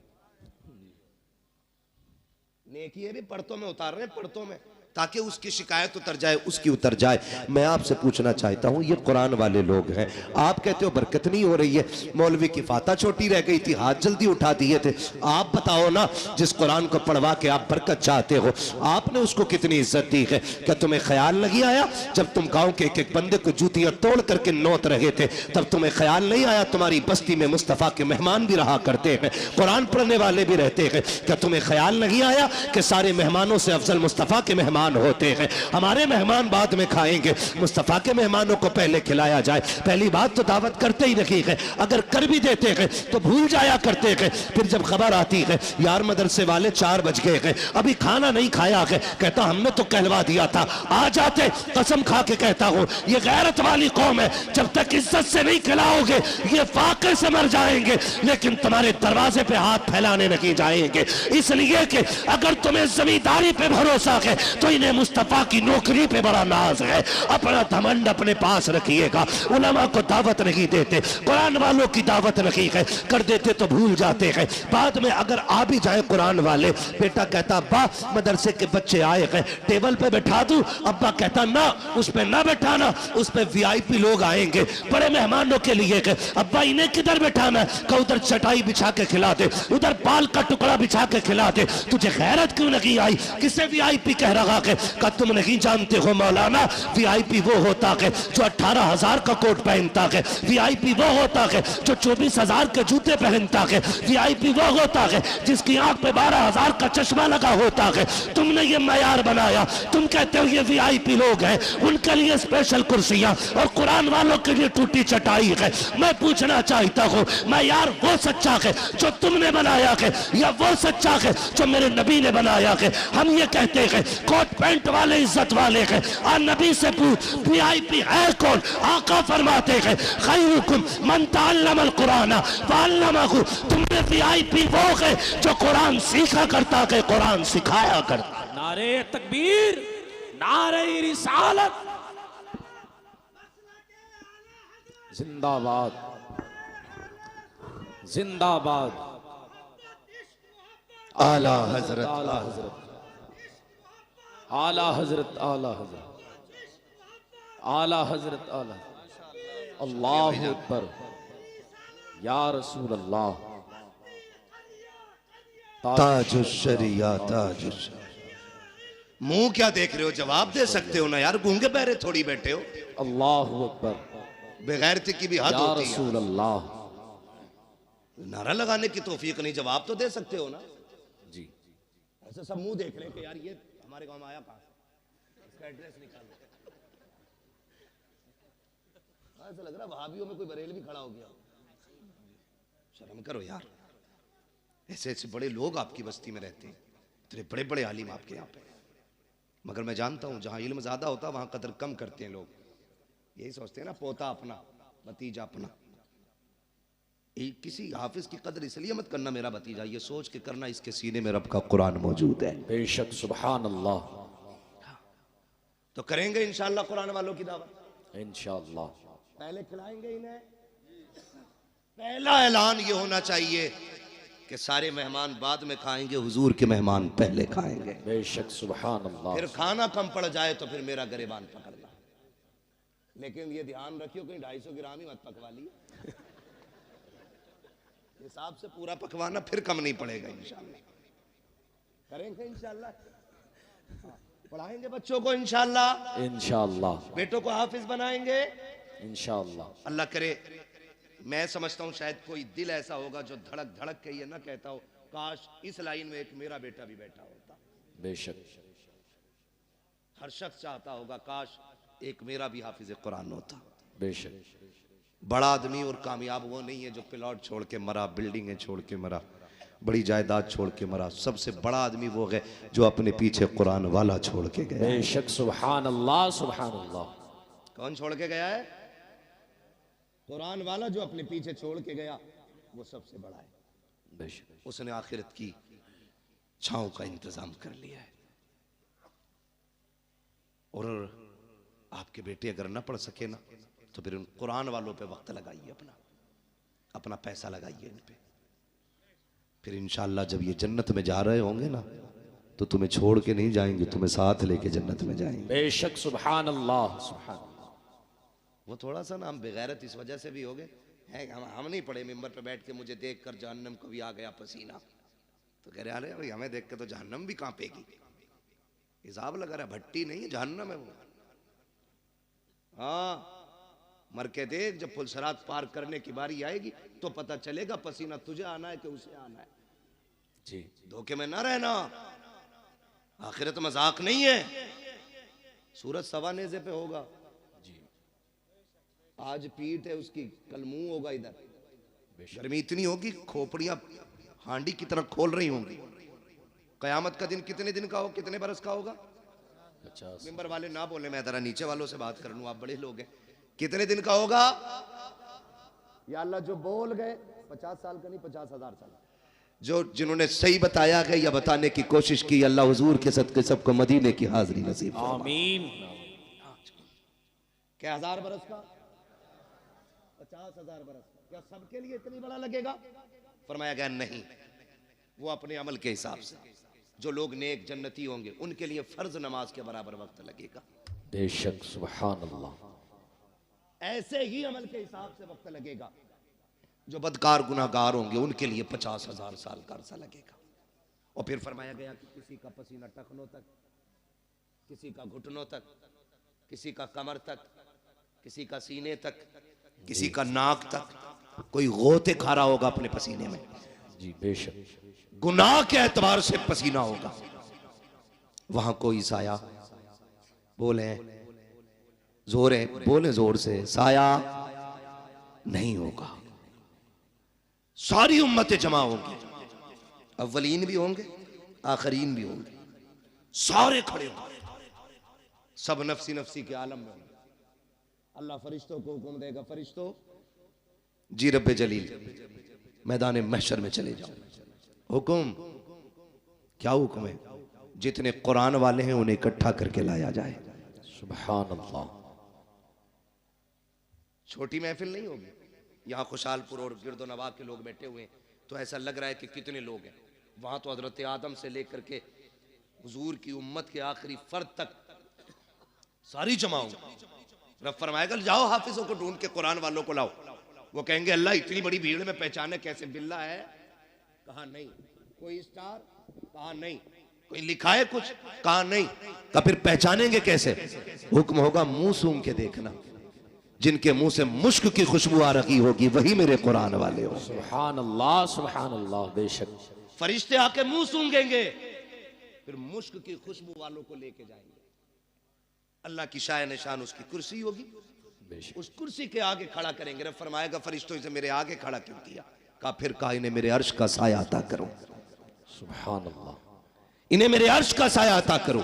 नेकी है भी पढ़तों में उतार रहे हैं, पढ़तों में, ताकि उसकी शिकायत उतर जाए, उसकी उतर जाए। मैं आपसे पूछना चाहता हूं, ये कुरान वाले लोग हैं, आप कहते हो बरकत नहीं हो रही है, मौलवी की फाता छोटी रह गई थी, हाथ जल्दी उठा दिए थे। आप बताओ ना, जिस कुरान को पढ़वा के आप बरकत चाहते हो, आपने उसको कितनी इज्जत दी है? क्या तुम्हें ख्याल नहीं आया जब तुम गांव के एक एक बंदे को जूतियां तोड़ करके नोत रहे थे, तब तुम्हें ख्याल नहीं आया तुम्हारी बस्ती में मुस्तफा के मेहमान भी रहा करते हैं, कुरान पढ़ने वाले भी रहते हैं? क्या तुम्हें ख्याल नहीं आया कि सारे मेहमानों से अफजल मुस्तफा के मेहमान होते हैं? हमारे मेहमान बाद में खाएंगे, मुस्तफा के मेहमानों को पहले खिलाया जाए। पहली बात तो दावत करते ही नहीं है, अगर कर भी देते हैं तो भूल जाया करते हैं। फिर जब खबर आती है यार मदरसे वाले 4 बज गए हैं, अभी खाना नहीं खाया है, कहता हमने तो कहलवा दिया था, आ जाते। कसम खा के कहता हूं, ये गैरत वाली कौम है, जब तक इज्जत से नहीं खिलाओगे ये फाके से मर जाएंगे, लेकिन तुम्हारे दरवाजे पे हाथ फैलाने नहीं जाएंगे। इसलिए कि अगर तुम्हें जमींदारी पे भरोसा है तो इन्हें मुस्तफा की नौकरी पे बड़ा नाज है। अपना घमंड अपने पास रखिएगा। उलमा को दावत नहीं देते, कुरान वालों की दावत नहीं है, कर देते तो भूल जाते हैं। बाद में अगर आ भी जाए कुरान वाले, बेटा कहता अब्बा मदरसे के बच्चे आए हैं, टेबल पे बैठा दूं? अब्बा कहता ना, उस पे ना बैठाना, उस पे वीआईपी लोग आएंगे, बड़े मेहमानों के लिए। अब्बा इन्हें किधर बैठाना? का उधर चटाई बिछा के खिला दे, उधर पाल का टुकड़ा बिछा के खिला दे। तुझे गैरत क्यों नहीं आई? किसे वीआईपी कह रहा है? का तुम नहीं जानते हो मौलाना, वीआईपी वो होता है जो 18,000 का कोट पहनता है, वीआईपी वो होता है जो 24,000 के जूते पहनता है, वीआईपी वो होता है जिसकी आंख पे 12,000 का चश्मा लगा होता है। तुमने ये मयार बनाया, तुम कहते हो ये वीआईपी लोग हैं, उनके लिए स्पेशल कुर्सियां और कुरान वालों के लिए टूटी चटाई है। मैं पूछना चाहता हूं, मयार वो सच्चा है जो तुमने बनाया है, या वो सच्चा है जो मेरे नबी ने बनाया है? हम ये कहते हैं कोट पैंट वाले इज्जत वाले हैं, और नबी से पूछ वीआईपी है कौन? आका फरमाते हैं खैरुकुम मन तअल्लमल कुरान वअल्लमहु। तुमने वीआईपी वो है जो कुरान सीखा करता है, कुरान सिखाया करता। नारे तकबीर, नारे रिसालत, जिंदाबाद, जिंदाबाद। आला हजरत, आला हजरत, आला हजरत, आला हजरत, आला हजरत, आला। अल्लाहु अकबर, या रसूल अल्लाह। ताजुश शरिया, ताजुश। मुंह क्या देख रहे हो? जवाब दे सकते हो ना यार, गूंगे बहरे थोड़ी बैठे हो। अल्लाहु अकबर, बेगैरती की भी हद या होती है। रसूल अल्लाह। नारा लगाने की तौफीक नहीं, जवाब तो दे सकते हो ना। जी ऐसे सब मुंह देख रहे हैं कि यार ये हमारे गांव में आया कहां से, इसका एड्रेस निकालो। ऐसा लग रहा वहाबियों में कोई बरेलवी खड़ा हो गया। शर्म करो यार, ऐसे ऐसे बड़े लोग आपकी बस्ती में रहते हैं, इतने बड़े बड़े आलिम आपके यहाँ पे। मगर मैं जानता हूँ जहाँ इल्म ज्यादा होता वहाँ कदर कम करते हैं लोग। यही सोचते हैं ना, पोता अपना भतीजा अपना। किसी हाफिज की कदर इसलिए मत करना मेरा भतीजा, ये सोच के करना इसके सीने में रब का कुरान मौजूद है। बेशक, सुभान अल्लाह। तो करेंगे इंशाअल्लाह कुरान वालों की दावत। इंशाअल्लाह। पहले खिलाएंगे इन्हें। पहला ऐलान ये होना चाहिए कि सारे मेहमान बाद में खाएंगे, हुजूर के मेहमान पहले खाएंगे। बेशक सुभान अल्लाह। फिर खाना कम पड़ जाए तो फिर मेरा गिरेबान पकड़ना। लेकिन ये ध्यान रखियो कहीं 250 ग्राम ही मत पकवा लिया। हिसाब से पूरा पकवाना, फिर कम नहीं पड़ेगा इंशाअल्लाह। करेंगे इंशाअल्लाह। पढ़ाएंगे बच्चों को इंशाअल्लाह। इंशाअल्लाह। बेटों को हाफिज बनाएंगे इंशाअल्लाह। अल्लाह करे। मैं समझता हूँ शायद कोई दिल ऐसा होगा जो धड़क धड़क के ये ना कहता हो काश इस लाइन में एक मेरा बेटा भी बैठा होता। बेशक। हर शख्स चाहता होगा काश एक मेरा भी हाफिज कुरान होता। बेशक। बड़ा आदमी और कामयाब वो नहीं है जो प्लॉट छोड़ के मरा, बिल्डिंगें छोड़ के मरा, बड़ी जायदाद छोड़ के मरा। सबसे बड़ा आदमी वो है जो अपने पीछे कुरान वाला छोड़ के गया। बेशक सुभान अल्लाह सुभान अल्लाह। कौन छोड़ के गया है? कुरान वाला जो अपने पीछे छोड़ के गया वो सबसे बड़ा है। बेशक। उसने आखिरत की छांव का इंतजाम कर लिया है। और आपके बेटे अगर ना पढ़ सके ना तो फिर उन कुरान वालों पे वक्त लगाइए, अपना पैसा लगाइए इन पे। फिर इंशाअल्लाह जब ये जन्नत में जा रहे होंगे ना तो तुम्हें छोड़ के नहीं जाएंगे, तुम्हें साथ लेके जन्नत में जाएंगे। बेशक सुभान अल्लाह सुभान अल्लाह। वो थोड़ा सा ना हम बेगैरत इस वजह से भी हो गए हैं, हम नहीं पढ़े मिंबर पे बैठ के मुझे देख कर जहन्नम को भी आ गया पसीना, तो कह रहे अरे भाई हमें देख के तो जहन्नम भी कांपेगी। हिसाब लगा रहा, भट्टी नहीं है जहन्नम है वो। हाँ मर के देख, जब पुलसरात पार करने की बारी आएगी तो पता चलेगा पसीना तुझे आना है कि उसे आना है। जी। धोखे में ना रहना, आखिरत मजाक नहीं है। सूरज सवा नेज़े पे होगा। जी। आज पीठ है उसकी, कल मुंह होगा इधर। गर्मी इतनी होगी खोपड़ियां हांडी की तरह खोल रही होंगी। कयामत का दिन कितने दिन का हो, कितने बरस का होगा? 50। मिंबर वाले ना बोले, मैं जरा नीचे वालों से बात कर लूं, आप बड़े लोग हैं। कितने दिन का होगा? या अल्लाह जो बोल गए 50 साल का नहीं, 50,000 साल। जो जिन्होंने सही बताया है या बताने की कोशिश की, अल्लाह हुजूर के सदके सबको मदीने की हाजिरी नसीब फरमाए। आमीन। क्या 1000 बरस का? 50,000 बरस का। क्या सबके लिए इतनी बड़ा लगेगा? फरमाया गया नहीं, वो अपने अमल के हिसाब से। जो लोग नेक जन्नती होंगे उनके लिए फर्ज नमाज के बराबर वक्त लगेगा। बेशक सुभान अल्लाह। ऐसे ही अमल के हिसाब से वक्त लगेगा। जो बदकार गुनाहगार होंगे उनके लिए 50,000 साल का अरसा लगेगा। और फिर फरमाया गया कि किसी का पसीना टखनों तक, किसी का घुटनों तक, किसी का कमर तक, किसी का सीने तक, किसी का नाक तक, कोई गोते खा रहा होगा अपने पसीने में। जी बेशक। गुनाह के एतबार से पसीना होगा। वहां कोई साया, बोले जोर है, बोले जोर से, साया नहीं होगा। सारी उम्मतें जमा होंगी, अव्वलीन भी होंगे आखरीन भी होंगे, सारे खड़े होंगे, सब नफसी नफसी के आलम में होंगे। अल्लाह फरिश्तों को हुक्म देगा, फरिश्तों जी रब्बे जलील मैदान महशर में चले जाओ। हुक्म क्या हुक्म है? जितने कुरान वाले हैं उन्हें इकट्ठा करके लाया जाए। सुभान अल्लाह। छोटी महफिल नहीं होगी। यहाँ खुशालपुर और गिरदो नवाब के लोग बैठे हुए हैं तो ऐसा लग रहा है कि कितने लोग हैं। वहां तो हजरत आदम से लेकर के हुजूर की उम्मत के आखिरी फर्द तक सारी जमा होंगी। रब फरमाएगा जाओ हाफिजों को ढूंढ के कुरान वालों को लाओ। वो कहेंगे अल्लाह इतनी बड़ी भीड़ में पहचाने कैसे? बिल्ला है? कहा नहीं। कोई स्टार? कहा नहीं। कोई लिखा है कुछ? कहा नहीं। तो फिर पहचानेंगे कैसे? हुक्म होगा मुंह सूंघ के देखना। जिनके मुंह से मुश्क की खुशबू आ रही होगी वही मेरे कुरान वाले हो। सुभान अल्लाह सुभान अल्लाह। बेशक। फरिश्ते आके मुंह सूंघेंगे, फिर मुश्क की खुशबू वालों को लेके जाएंगे। अल्लाह की शाय निशान उसकी कुर्सी होगी, उस कुर्सी के आगे खड़ा करेंगे। रब फरमाएगा फरिश्तों से मेरे आगे खड़ा क्यों किया? कहा फिर कहा इन्हें मेरे अर्श का साया अता करो। सुभान अल्लाह। इन्हें मेरे अर्श का साया अता करो।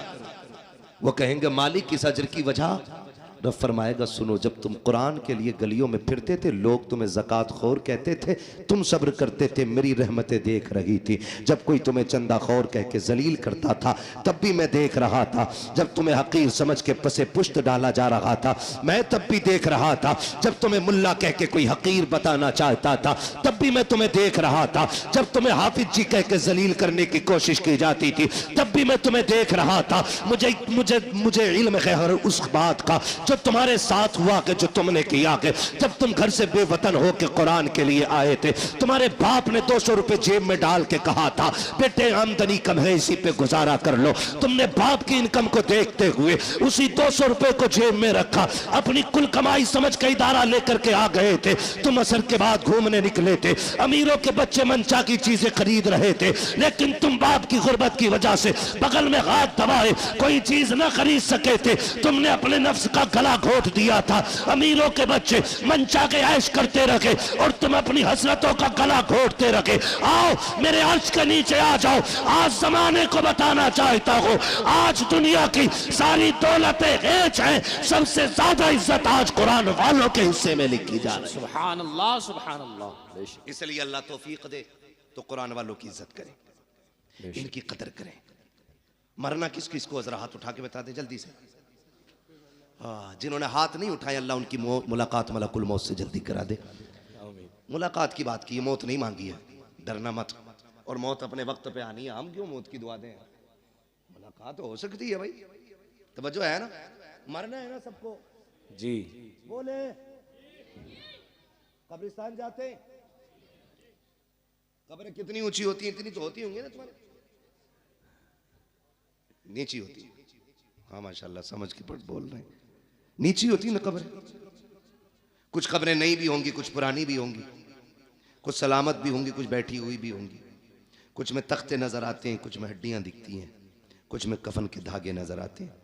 वो कहेंगे मालिक इस अजर की वजह? रब फरमाएगा सुनो, जब तुम कुरान के लिए गलियों में फिरते थे लोग तुम्हें ज़कात खोर कहते थे, तुम सब्र करते थे, मेरी रहमतें देख रही थी। जब कोई तुम्हें चंदा खोर कह के जलील करता था तब भी मैं देख रहा था। जब तुम्हें हकीर समझ के पसे पुश्त डाला जा रहा था मैं तब भी देख रहा था। जब तुम्हें मुल्ला कह के कोई हकीर बताना चाहता था तब भी मैं तुम्हें देख रहा था। जब तुम्हें हाफिज जी कह के जलील करने की कोशिश की जाती थी तब भी मैं तुम्हें देख रहा था। मुझे मुझे मुझे इल्म है उस बात का जो तुम्हारे साथ हुआ कि जो तुमने किया कि जब तुम घर से बेवतन हो के कुरान के लिए आए थे, तुम्हारे बाप ने 200 रुपए जेब में डाल के कहा था बेटे आमदनी कम है इसी पे गुजारा कर लो। तुमने बाप की इनकम को देखते हुए उसी 200 रुपए को जेब में रखा, अपनी कुल कमाई समझ के इदारा लेकर के आ गए थे। तुम असर के बाद घूमने निकले थे, अमीरों के बच्चे मनचा की चीजें खरीद रहे थे, लेकिन तुम बाप की गुर्बत की वजह से बगल में हाथ दबाए कोई चीज न खरीद सके थे। तुमने अपने नफ्स का गला घोट दिया था। अमीरों के बच्चे मनचा के ऐश करते रखे और तुम अपनी हसरतों का गला घोटते रखे। आओ मेरे अर्श के नीचे आ जाओ। आज जमाने को बताना चाहता हूँ, आज दुनिया की सारी दौलतें हेच हैं, सबसे ज्यादा इज्जत आज कुरान वालों के हिस्से में लिखी जा रही है। सुभान अल्लाह, सुभान अल्लाह। बेशक, इसलिए अल्लाह तौफीक दे तो कुरान वालों की इज्जत करें, इनकी कदर करें। मरना किस किस को, जरा हाथ उठा के बता दे जल्दी से। हाँ, जिन्होंने हाथ नहीं उठाए अल्लाह उनकी मुलाकात मलकुल मौत से जल्दी करा दे। मुलाकात की बात की है, मौत नहीं मांगी है, डरना मत। और मौत अपने वक्त पे आनी है, हम क्यों मौत की दुआ दें? मुलाकात हो सकती है भाई, तवज्जो है ना, मरना है ना सबको जी। बोले कब्रिस्तान जाते हैं, कब्रें कितनी ऊंची होती हैं? इतनी तो होती होंगी ना तुम्हारे, नीची होती है। हाँ माशाल्लाह समझ के पढ़ बोल रहे हैं, नीची होती ना कब्रें। कुछ कब्रें नई भी होंगी, कुछ पुरानी भी होंगी, कुछ सलामत भी होंगी, कुछ बैठी हुई भी होंगी। कुछ में तख्ते नजर आते हैं, कुछ में हड्डियां दिखती हैं, कुछ में कफन के धागे नजर आते हैं,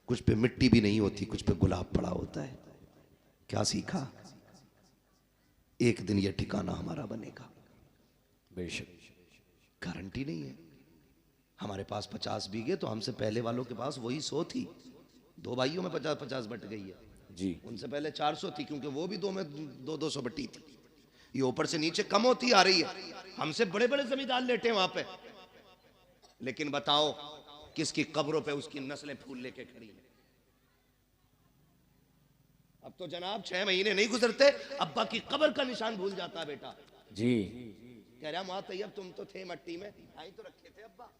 कुछ पे मिट्टी भी नहीं होती, कुछ पे गुलाब पड़ा होता है। क्या सीखा? एक दिन यह ठिकाना हमारा बनेगा, बेशक गारंटी नहीं है। हमारे पास 50 बीघे तो हमसे पहले वालों के पास वही 100 थी। 2 भाइयों में 50-50 बट गई है जी। उनसे पहले 400 थी, क्योंकि वो भी 2 में 200 बटी थी। ये ऊपर से नीचे कम होती आ रही है। हमसे बड़े बड़े जमींदार लेटे वहां पे, लेकिन बताओ किसकी कब्रों पे उसकी नस्लें फूल लेके खड़ी है। अब तो जनाब 6 महीने नहीं गुजरते अब्बा की कब्र का निशान भूल जाता है बेटा जी। कह रहा माँ तैयब तुम तो थे मट्टी में, आई तो रखे थे अब्बा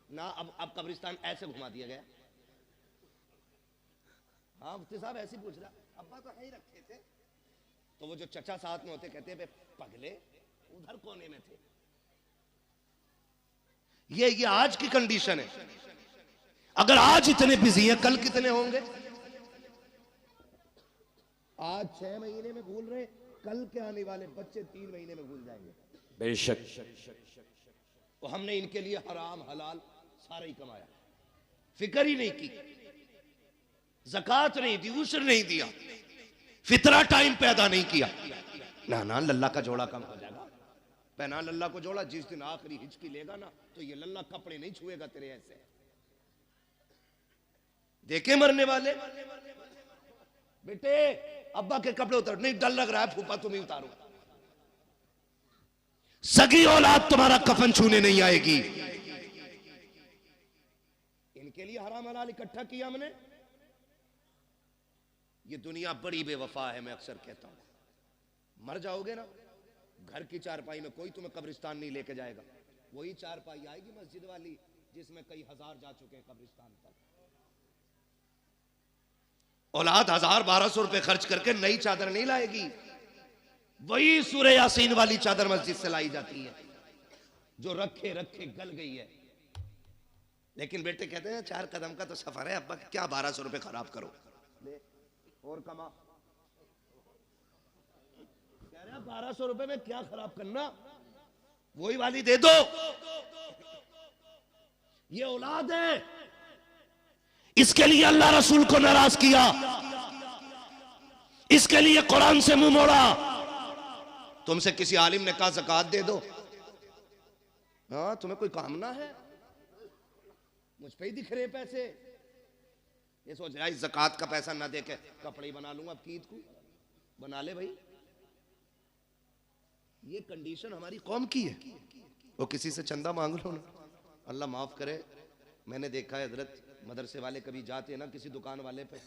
ना। अब कब्रिस्तान ऐसे घुमा दिया गया। हाँ मुफ्ती साहब ऐसे पूछ रहा, अब्बा तो है ही रखे थे। तो वो जो चचा साथ में होते कहते बे पगले उधर कोने में थे। ये आज की कंडीशन है। अगर आज इतने बिजी हैं कल कितने होंगे? आज 6 महीने में भूल रहे, कल के आने वाले बच्चे 3 महीने में भूल जाएंगे। बेशक। तो हमने इनके लिए हराम हलाल सारा ही कमाया, फिक्र ही नहीं की, ज़कात नहीं दी, उश्र नहीं दिया, फितरा टाइम पैदा नहीं किया। ना लल्ला का जोड़ा कम हो जाएगा। पहना लल्ला को जोड़ा, जिस दिन आखिरी हिचकी लेगा ना तो ये लल्ला कपड़े नहीं छुएगा तेरे ऐसे। देखे मरने वाले बेटे अब्बा के कपड़े उतार, नहीं डर लग रहा है फूफा तुम ही उतारो। सगी औलाद तुम्हारा कफन छूने नहीं आएगी। इनके लिए हराम हलाल इकट्ठा किया हमने। ये दुनिया बड़ी बेवफा है। मैं अक्सर कहता हूं मर जाओगे ना, घर की चारपाई में कोई तुम्हें कब्रिस्तान नहीं लेके जाएगा। वही चारपाई आएगी मस्जिद वाली जिसमें कई हजार जा चुके हैं कब्रिस्तान तक। औलाद 1000-1200 रुपए खर्च करके नई चादर नहीं लाएगी। वही सूरह यासीन वाली चादर मस्जिद से लाई जाती है जो रखे रखे गल गई है। लेकिन बेटे कहते हैं 4 कदम का तो सफर है अब्बा, क्या 1200 रुपए खराब करो, ले और कमा। कह रहे 1200 रुपए में क्या खराब करना, वही वाली दे दो। ये औलाद है, इसके लिए अल्लाह रसूल को नाराज किया, इसके लिए कुरान से मुंह मोड़ा। तुमसे किसी आलिम ने कहा ज़कात दे दो, हाँ तुम्हें कोई कामना है, मुझ पे ही दिख रहे पैसे। ये सोच रहा है ज़कात का पैसा ना दे के कपड़े ही बना लूंगा, अब की ईद को बना ले भाई। ये कंडीशन हमारी कौम की है। वो किसी से चंदा मांग लो ना, अल्लाह माफ करे। मैंने देखा है हजरत, मदरसे वाले कभी जाते हैं ना किसी दुकान वाले पे,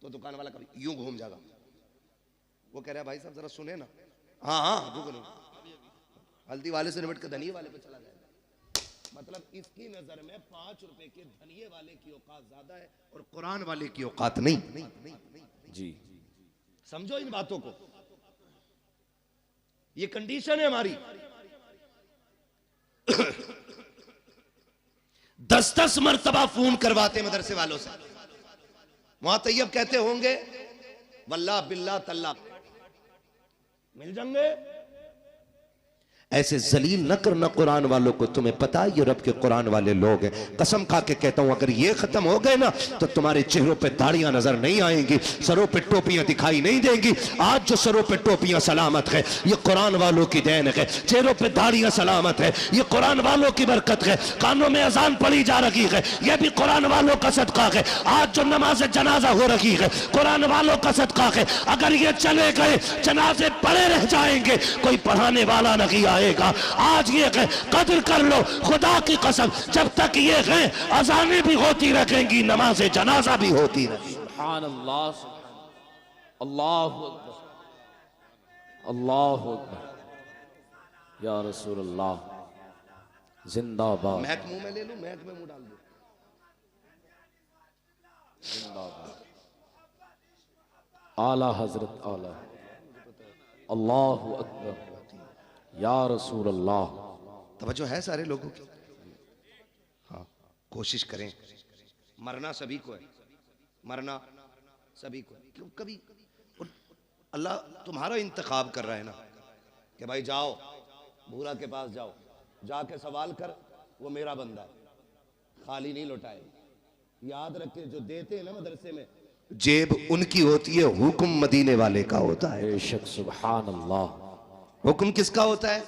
तो दुकान वाला कभी यूं घूम जाएगा, वो कह रहा है भाई साहब जरा सुने ना, हाँ हाँ रुको रुको, हल्दी वाले से निपट के धनिये वाले पे चला जाएगा। मतलब इसकी नजर में 5 रुपए के धनिये वाले की औकात ज्यादा है और कुरान वाले की औकात नहीं। जी समझो इन बातों को, ये कंडीशन है हमारी। 10-10 मरतबा फोन करवाते मदरसे वालों से। वहां तैयब कहते होंगे वल्लाह बिल्लाह तल्ला मिल जाएंगे। ऐसे जलील न करना कुरान वालों को, तुम्हें पता है ये रब के कुरान वाले लोग हैं। कसम खा के कहता हूं अगर ये खत्म हो गए ना तो तुम्हारे चेहरों पे दाढ़ियां नजर नहीं आएंगी, सरों पे टोपियां दिखाई नहीं देंगी। आज जो सरों पे टोपियां सलामत है ये कुरान वालों की देन है, चेहरों पे दाढ़ियां सलामत है ये कुरान वालों की बरकत है, कानों में अजान पड़ी जा रही है ये भी कुरान वालों का सदका है, आज जो नमाज जनाजा हो रही है कुरान वालों का सदका है। अगर ये चले गए जनाजे पड़े रह जाएंगे, कोई पढ़ाने वाला नहीं आएगा। आज ये कदर कर लो खुदा की कसम, जब तक ये है अजानें भी होती रहेंगी, नमाज जनाजा भी होती रहेगी। सुभान अल्लाह, अल्लाहु अकबर, अल्लाहु अकबर, या रसूल अल्लाह जिंदाबाद। महक मुंह में ले लूं, महक में मुंह डाल दो। जिंदाबाद आला हजरत आला, अल्लाहु अकबर, या रसूल अल्लाह। तवज्जो है सारे लोगों की। हाँ कोशिश करें, मरना सभी को है, मरना सभी को है। क्यों कभी अल्लाह तुम्हारा इंतखाब कर रहा है ना कि भाई जाओ बूढ़ा के पास जाओ, जाके सवाल कर, वो मेरा बंदा है, खाली नहीं लौटाए। याद रखे जो देते हैं ना मदरसे में, जेब उनकी होती है, हुक्म मदीने वाले का होता है। बेशक सुभान अल्लाह। हुक्म किसका होता है?